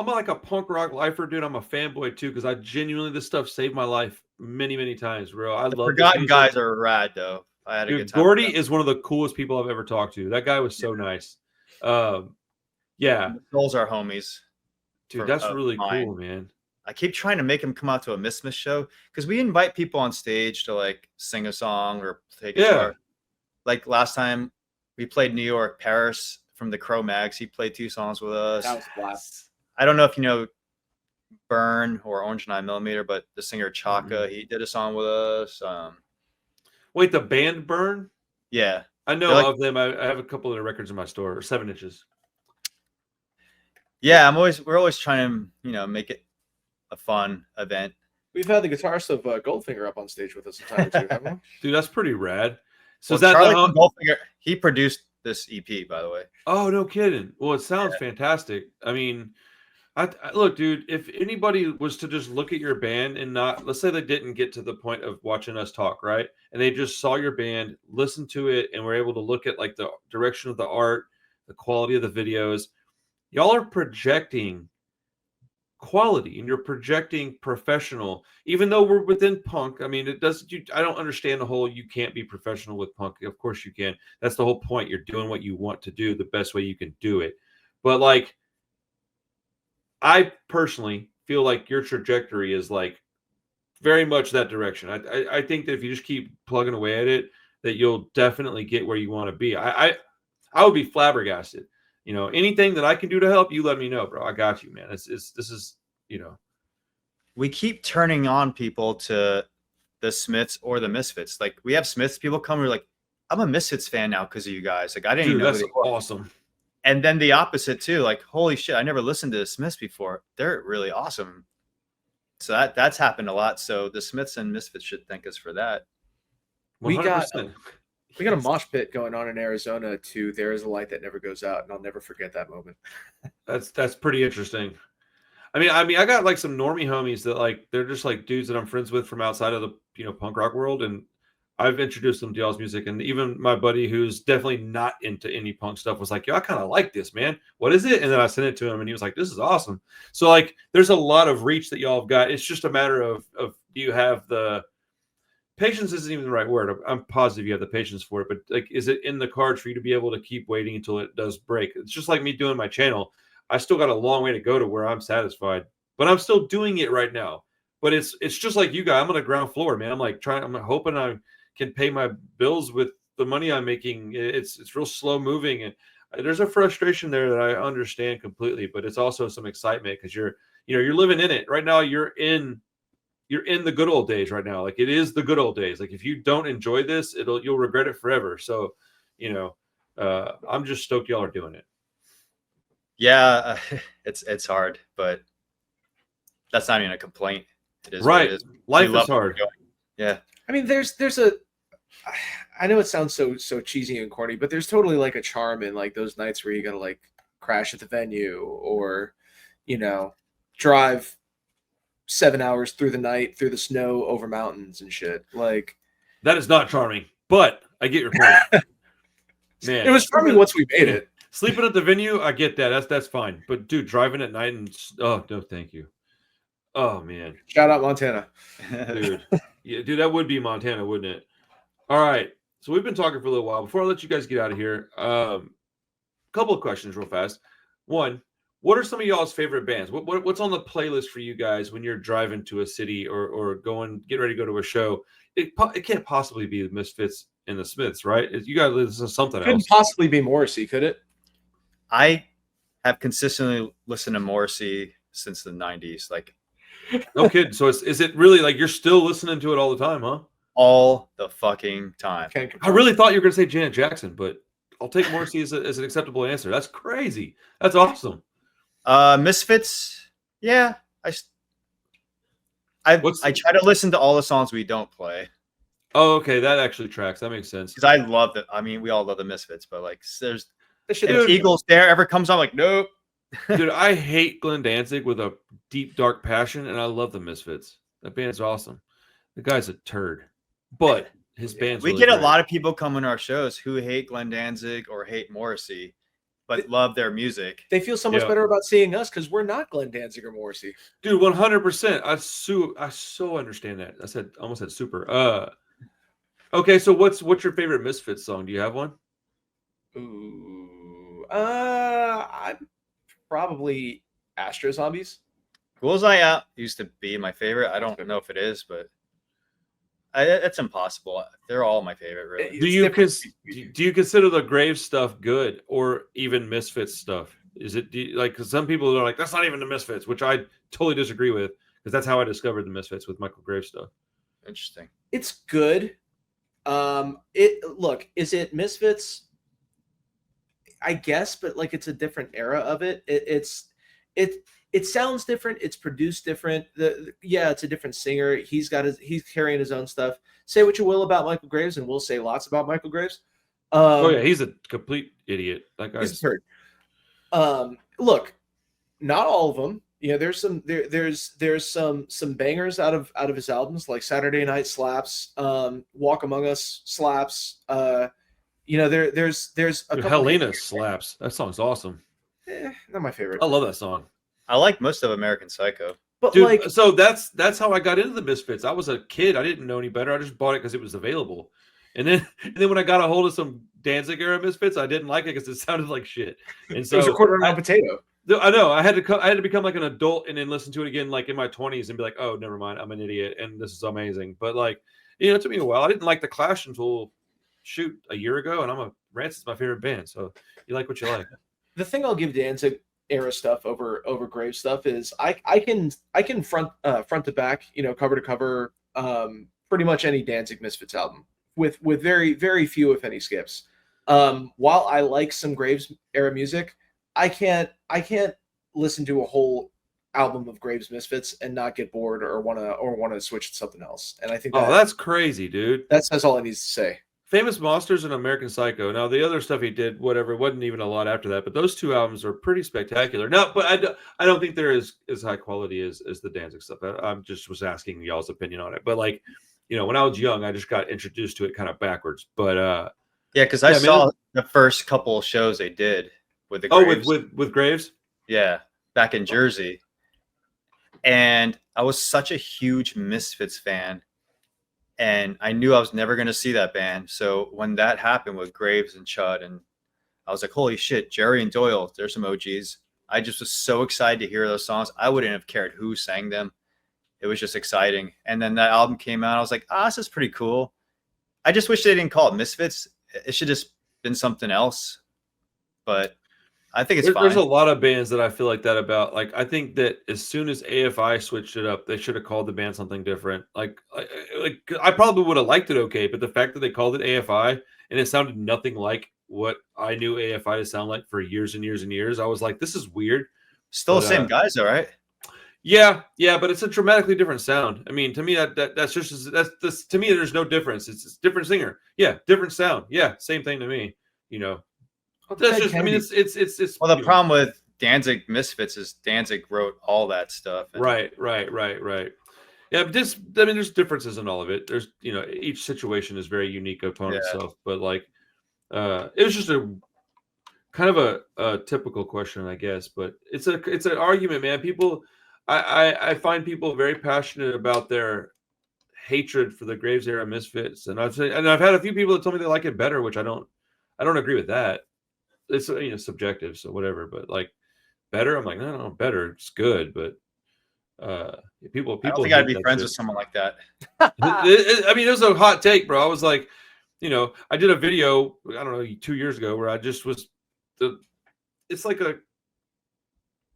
like a punk rock lifer, dude. I'm a fanboy too, because I genuinely, this stuff saved my life many, many times, bro. I love Forgotten guys are rad though. I had a good time. Gordy is one of the coolest people I've ever talked to. That guy was so nice. Yeah. The Souls are homies. Dude, that's really cool, man. I keep trying to make him come out to a Mismiths show because we invite people on stage to like sing a song or play guitar. Like last time we played New York, Paris from the Crow Mags. He played 2 songs with us. That was blast. I don't know if you know Burn or Orange 9mm, but the singer Chaka, he did a song with us. Wait, the band Burn? Yeah. I know of them. I have a couple of their records in my store, 7 inches. Yeah, we're always trying to, make it a fun event. We've had the guitarist of Goldfinger up on stage with us a time or two, haven't we? Dude, that's pretty rad. So is that Goldfinger? He produced this EP, by the way. Oh, no kidding. Well, it sounds fantastic. I mean, I look, dude, if anybody was to just look at your band and not, let's say they didn't get to the point of watching us talk, right? And they just saw your band, listened to it, and were able to look at like the direction of the art, the quality of the videos. Y'all are projecting quality and you're projecting professional, even though we're within punk. I mean, I don't understand the whole, you can't be professional with punk. Of course you can. That's the whole point. You're doing what you want to do the best way you can do it. But like, I personally feel like your trajectory is like very much that direction. I think that if you just keep plugging away at it, that you'll definitely get where you want to be. I would be flabbergasted. Anything that I can do to help, you let me know, bro. I got you, man. This is. We keep turning on people to the Smiths or the Misfits. Like we have Smiths people come who are like, I'm a Misfits fan now because of you guys. Like I didn't even know that's awesome. And then the opposite too. Like, holy shit, I never listened to the Smiths before. They're really awesome. So that's happened a lot. So the Smiths and Misfits should thank us for that. 100%. We got a mosh pit going on in Arizona to There Is a Light That Never Goes Out, and I'll never forget that moment. That's pretty interesting. I mean, I got like some normie homies that like they're just like dudes that I'm friends with from outside of the punk rock world, and I've introduced them to y'all's music. And even my buddy who's definitely not into any punk stuff was like, yo, I kind of like this, man. What is it? And then I sent it to him and he was like, this is awesome. So like there's a lot of reach that y'all have got. It's just a matter of do you have the patience isn't even the right word. I'm positive you have the patience for it, but like, is it in the cards for you to be able to keep waiting until it does break? It's just like me doing my channel. I still got a long way to go to where I'm satisfied, but I'm still doing it right now. But it's just like you guys. I'm on the ground floor, man. I'm hoping I can pay my bills with the money I'm making. It's real slow moving, and there's a frustration there that I understand completely. But it's also some excitement because you're living in it right now. You're in the good old days right now. Like it is the good old days. Like if you don't enjoy this, you'll regret it forever. So, I'm just stoked y'all are doing it. Yeah, it's hard, but that's not even a complaint. it is Right. what it is. Life We love is hard. Yeah. I mean, there's a. I know it sounds so cheesy and corny, but there's totally like a charm in like those nights where you gotta like crash at the venue or, you know, drive 7 hours through the night through the snow over mountains and shit. Like That is not charming, but I get your point. Man, it was charming once we made it. Sleeping at the venue, I get that. That's fine. But dude, driving at night and oh no, thank you. Oh man, Shout out Montana. dude, yeah, dude, that would be Montana, wouldn't it? All right, so we've been talking for a little while. Before I let you guys get out of here, couple of questions real fast. One, what are some of y'all's favorite bands? What's on the playlist for you guys when you're driving to a city or get ready to go to a show? It can't possibly be the Misfits and the Smiths, right? You got to listen to something Couldn't else. possibly be Morrissey, could it? I have consistently listened to Morrissey since the 90s, like No kidding. So is it really like you're still listening to it all the time, huh? all the fucking time. I really thought you were going to say Janet Jackson, but I'll take Morrissey as an acceptable answer. That's crazy. That's awesome. Misfits, yeah. I try to listen to all the songs we don't play Oh, okay. That actually tracks. That makes sense. because I love it. I mean, we all love the Misfits, but like, there's This shit if Eagles there ever comes on, like, nope. Dude, I hate Glenn Danzig with a deep, dark passion, and I love the Misfits. That band's awesome. The guy's a turd, but his band's We really get a great. lot of people coming to our shows who hate Glenn Danzig or hate Morrissey, but love their music. They feel so much Yeah. better about seeing us because we're not Glenn Danzig or Morrissey. Dude, 100%. I so understand that. Almost said super. Okay, so what's your favorite Misfits song? Do you have one? Ooh, I'm probably Astro Zombies. Bullseye Out used to be my favorite. I don't know if it is, but that's impossible. They're all my favorite, really. Do you consider the Grave stuff good or even Misfits stuff? Is it because some people are like, that's not even the Misfits, which I totally disagree with because that's how I discovered the Misfits with Michael Grave stuff. Interesting. It's good. Is it Misfits? I guess, but like it's a different era of it. It sounds different. It's produced different. It's a different singer. He's carrying his own stuff. Say what you will about Michael Graves, and we'll say lots about Michael Graves. Oh yeah, he's a complete idiot. That guy's he's a turd. Look, not all of them. Yeah, there's some bangers out of his albums, like Saturday Night slaps, Walk Among Us slaps. There's a couple Helena slaps. That song's awesome. not my favorite. I love that song. I like most of American Psycho. But Dude, like, so that's how I got into the Misfits. I was a kid. I didn't know any better. I just bought it because it was available. And then when I got a hold of some Danzig era Misfits, I didn't like it because it sounded like shit. And so it was a quarter pound potato. I know. I had to become like an adult and then listen to it again, like in my 20s, and be like, "Oh, never mind. I'm an idiot, and this is amazing." But like, it took me a while. I didn't like the Clash until a year ago, and Rancid's my favorite band. So you like what you like. The thing I'll give Danzig era stuff over Grave stuff is I can front to back, cover to cover, pretty much any Danzig Misfits album with very very few if any skips. While I like some Graves era music, I can't listen to a whole album of Graves Misfits and not get bored or want to switch to something else. And I think that's crazy, dude. That's all it needs to say. Famous Monsters and American Psycho. Now the other stuff he did, whatever, wasn't even a lot after that. But those two albums are pretty spectacular. No, but I don't think they're as high quality as the Danzig stuff. I just was asking y'all's opinion on it. But like, when I was young, I just got introduced to it kind of backwards. But yeah, because I saw the first couple of shows they did with the Graves. with Graves. Yeah, back in Jersey, and I was such a huge Misfits fan. And I knew I was never going to see that band. So when that happened with Graves and Chud, and I was like, holy shit, Jerry and Doyle, there's some OGs. I just was so excited to hear those songs. I wouldn't have cared who sang them. It was just exciting. And then that album came out. I was like, this is pretty cool. I just wish they didn't call it Misfits. It should have just been something else. But I think it's fine. There's a lot of bands that I feel like that about. Like, I think that as soon as AFI switched it up, they should have called the band something different. Like I probably would have liked it okay, but the fact that they called it AFI and it sounded nothing like what I knew AFI to sound like for years and years and years, I was like, this is weird. Still the same guys, though, right? Yeah, but it's a dramatically different sound. I mean, to me, that's just that's to me. There's no difference. It's different singer. Yeah, different sound. Yeah, same thing to me. You know, that's just. I mean, it's. Well, the problem with Danzig Misfits is Danzig wrote all that stuff. And Right. Yeah, but I mean, there's differences in all of it. There's, each situation is very unique upon itself. But like, it was just a kind of a typical question, I guess. But it's an argument, man. People, I find people very passionate about their hatred for the Graves era Misfits, and I've had a few people that told me they like it better, which I don't agree with that. It's subjective, so whatever. But like better, I'm like no, better. It's good, but people. I don't think I'd be friends with someone like that. I mean, it was a hot take, bro. I was like, I did a video, I don't know, 2 years ago where I just was it's like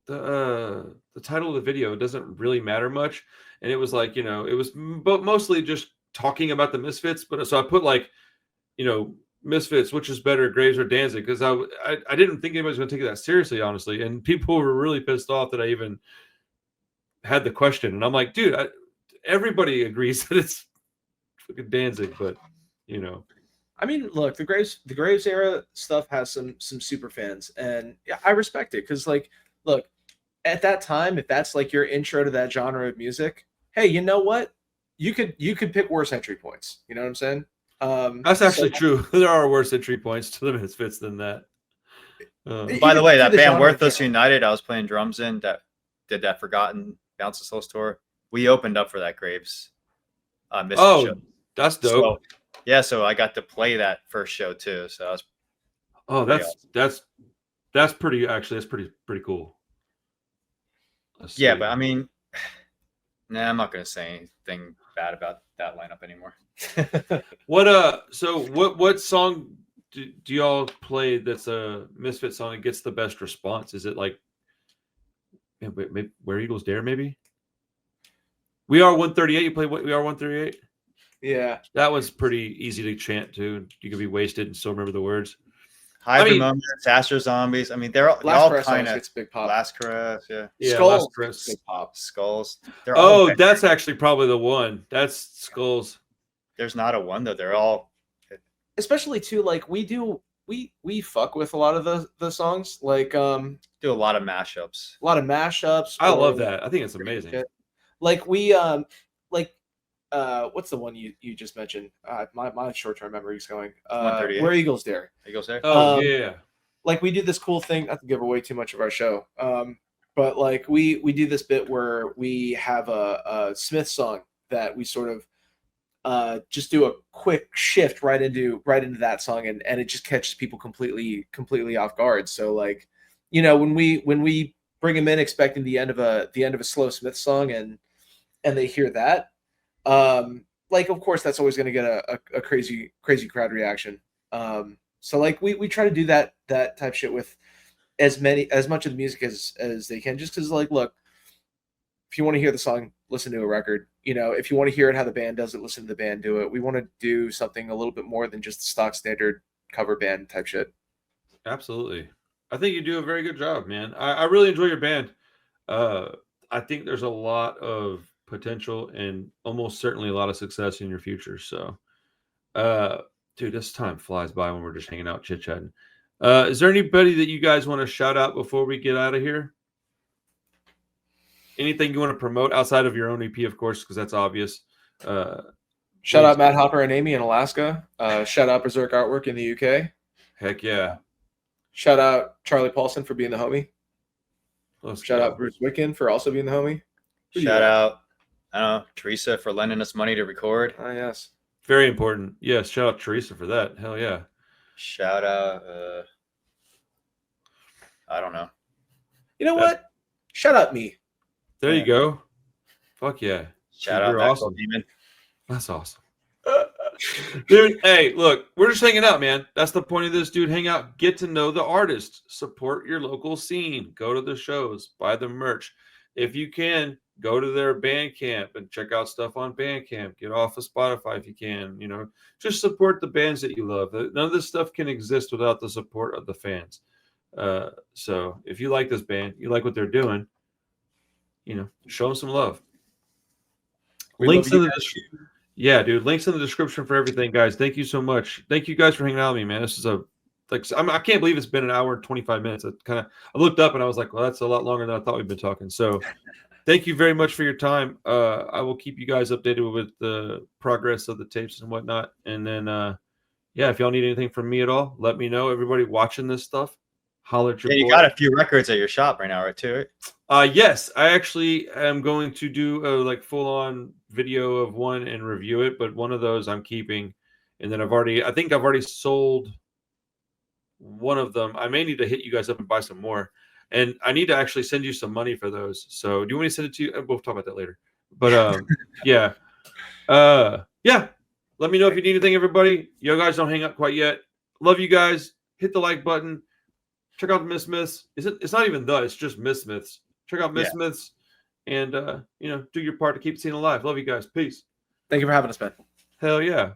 the title of the video doesn't really matter much, and it was like, it was mostly just talking about the Misfits, but so I put like, Misfits, which is better, Graves or Danzig, because I didn't think anybody's going to take it that seriously, honestly, and people were really pissed off that I even had the question, and I'm like, dude, everybody agrees that it's fucking Danzig, but I mean, look, the Graves era stuff has some super fans, and yeah, I respect it because, like, look, at that time, if that's like your intro to that genre of music, hey, you know what? You could pick worse entry points. You know what I'm saying? That's actually true. There are worse entry points to the Misfits than that. By the way, that band Worthless United, I was playing drums in, that did that Forgotten Bounce the Souls tour. We opened up for that Graves Misfits show. That's dope. So I got to play that first show too. So I was. Oh, that's pretty. Actually, that's pretty cool. Yeah, but I mean, I'm not gonna say anything bad about that lineup anymore. What song do y'all play that's a Misfit song that gets the best response? Is it like Where Eagles Dare, maybe? We Are 138. You play We Are 138? Yeah. That was pretty easy to chant too. You could be wasted and still remember the words. Hybrid Moments, Astro Zombies. I mean, they're all kind of big pop. Last Caress, yeah. Skulls, big pop. Skulls. That's actually probably the one. That's Skulls. There's not a one though. They're all, especially too. Like we fuck with a lot of the songs. Like do a lot of mashups. I love that. I think it's amazing. Like we what's the one you just mentioned? My short-term memory is going. Where Eagles Dare. Eagles Dare. Oh yeah. Like we do this cool thing. Not to give away too much of our show. But like we do this bit where we have a Smith song that we sort of just do a quick shift right into that song, and it just catches people completely off guard. So like, when we bring them in expecting the end of a slow Smith song, and they hear that, like of course that's always going to get a crazy crowd reaction. So like we try to do that type shit with as much of the music as they can, just because like, look, if you want to hear the song, listen to a record. If you want to hear it how the band does it, listen to the band do it. We want to do something a little bit more than just the stock standard cover band type shit. Absolutely. I think you do a very good job, man. I really enjoy your band. I think there's a lot of potential and almost certainly a lot of success in your future. So, dude, this time flies by when we're just hanging out, chit-chatting. Is there anybody that you guys want to shout out before we get out of here? Anything you want to promote outside of your own EP, of course, because that's obvious. Shout out Matt Hopper and Amy in Alaska. Shout out Berserk Artwork in the UK. Heck yeah. Shout out Charlie Paulson for being the homie. Shout out Bruce Wicken for also being the homie. Shout out, I don't know, Teresa for lending us money to record. Oh, yes. Very important. Yes, shout out Teresa for that. Hell yeah. Shout out, I don't know. You know what? Shout out me. There you go. Fuck yeah. Shout out awesome. Demon. That's awesome. Dude, hey, look, we're just hanging out, man. That's the point of this, dude. Hang out, get to know the artist, support your local scene, go to the shows, buy the merch. If you can, go to their Bandcamp and check out stuff on Bandcamp. Get off of Spotify if you can. Just support the bands that you love. None of this stuff can exist without the support of the fans. So if you like this band, you like what they're doing, show them some love. We Links love in you the guys. yeah, dude. Links in the description for everything, guys. Thank you so much. Thank you guys for hanging out with me, man. This is I can't believe it's been an hour and 25 minutes. I looked up and I was like, well, that's a lot longer than I thought we've been talking. So thank you very much for your time. I will keep you guys updated with the progress of the tapes and whatnot. And then, yeah, if y'all need anything from me at all, let me know. Everybody watching this stuff, holler at your Yeah, you boy. got a few records at your shop right now, right? Too. Yes, I actually am going to do a full-on video of one and review it, but one of those I'm keeping. And then I think I've already sold one of them. I may need to hit you guys up and buy some more. And I need to actually send you some money for those. So do you want me to send it to you? We'll talk about that later. But yeah. Yeah. Let me know if you need anything, everybody. You guys don't hang up quite yet. Love you guys. Hit the like button. Check out the Mismiths. It's not even it's just Mismiths. Check out Mismiths and do your part to keep the scene alive. Love you guys. Peace. Thank you for having us, man. Hell yeah.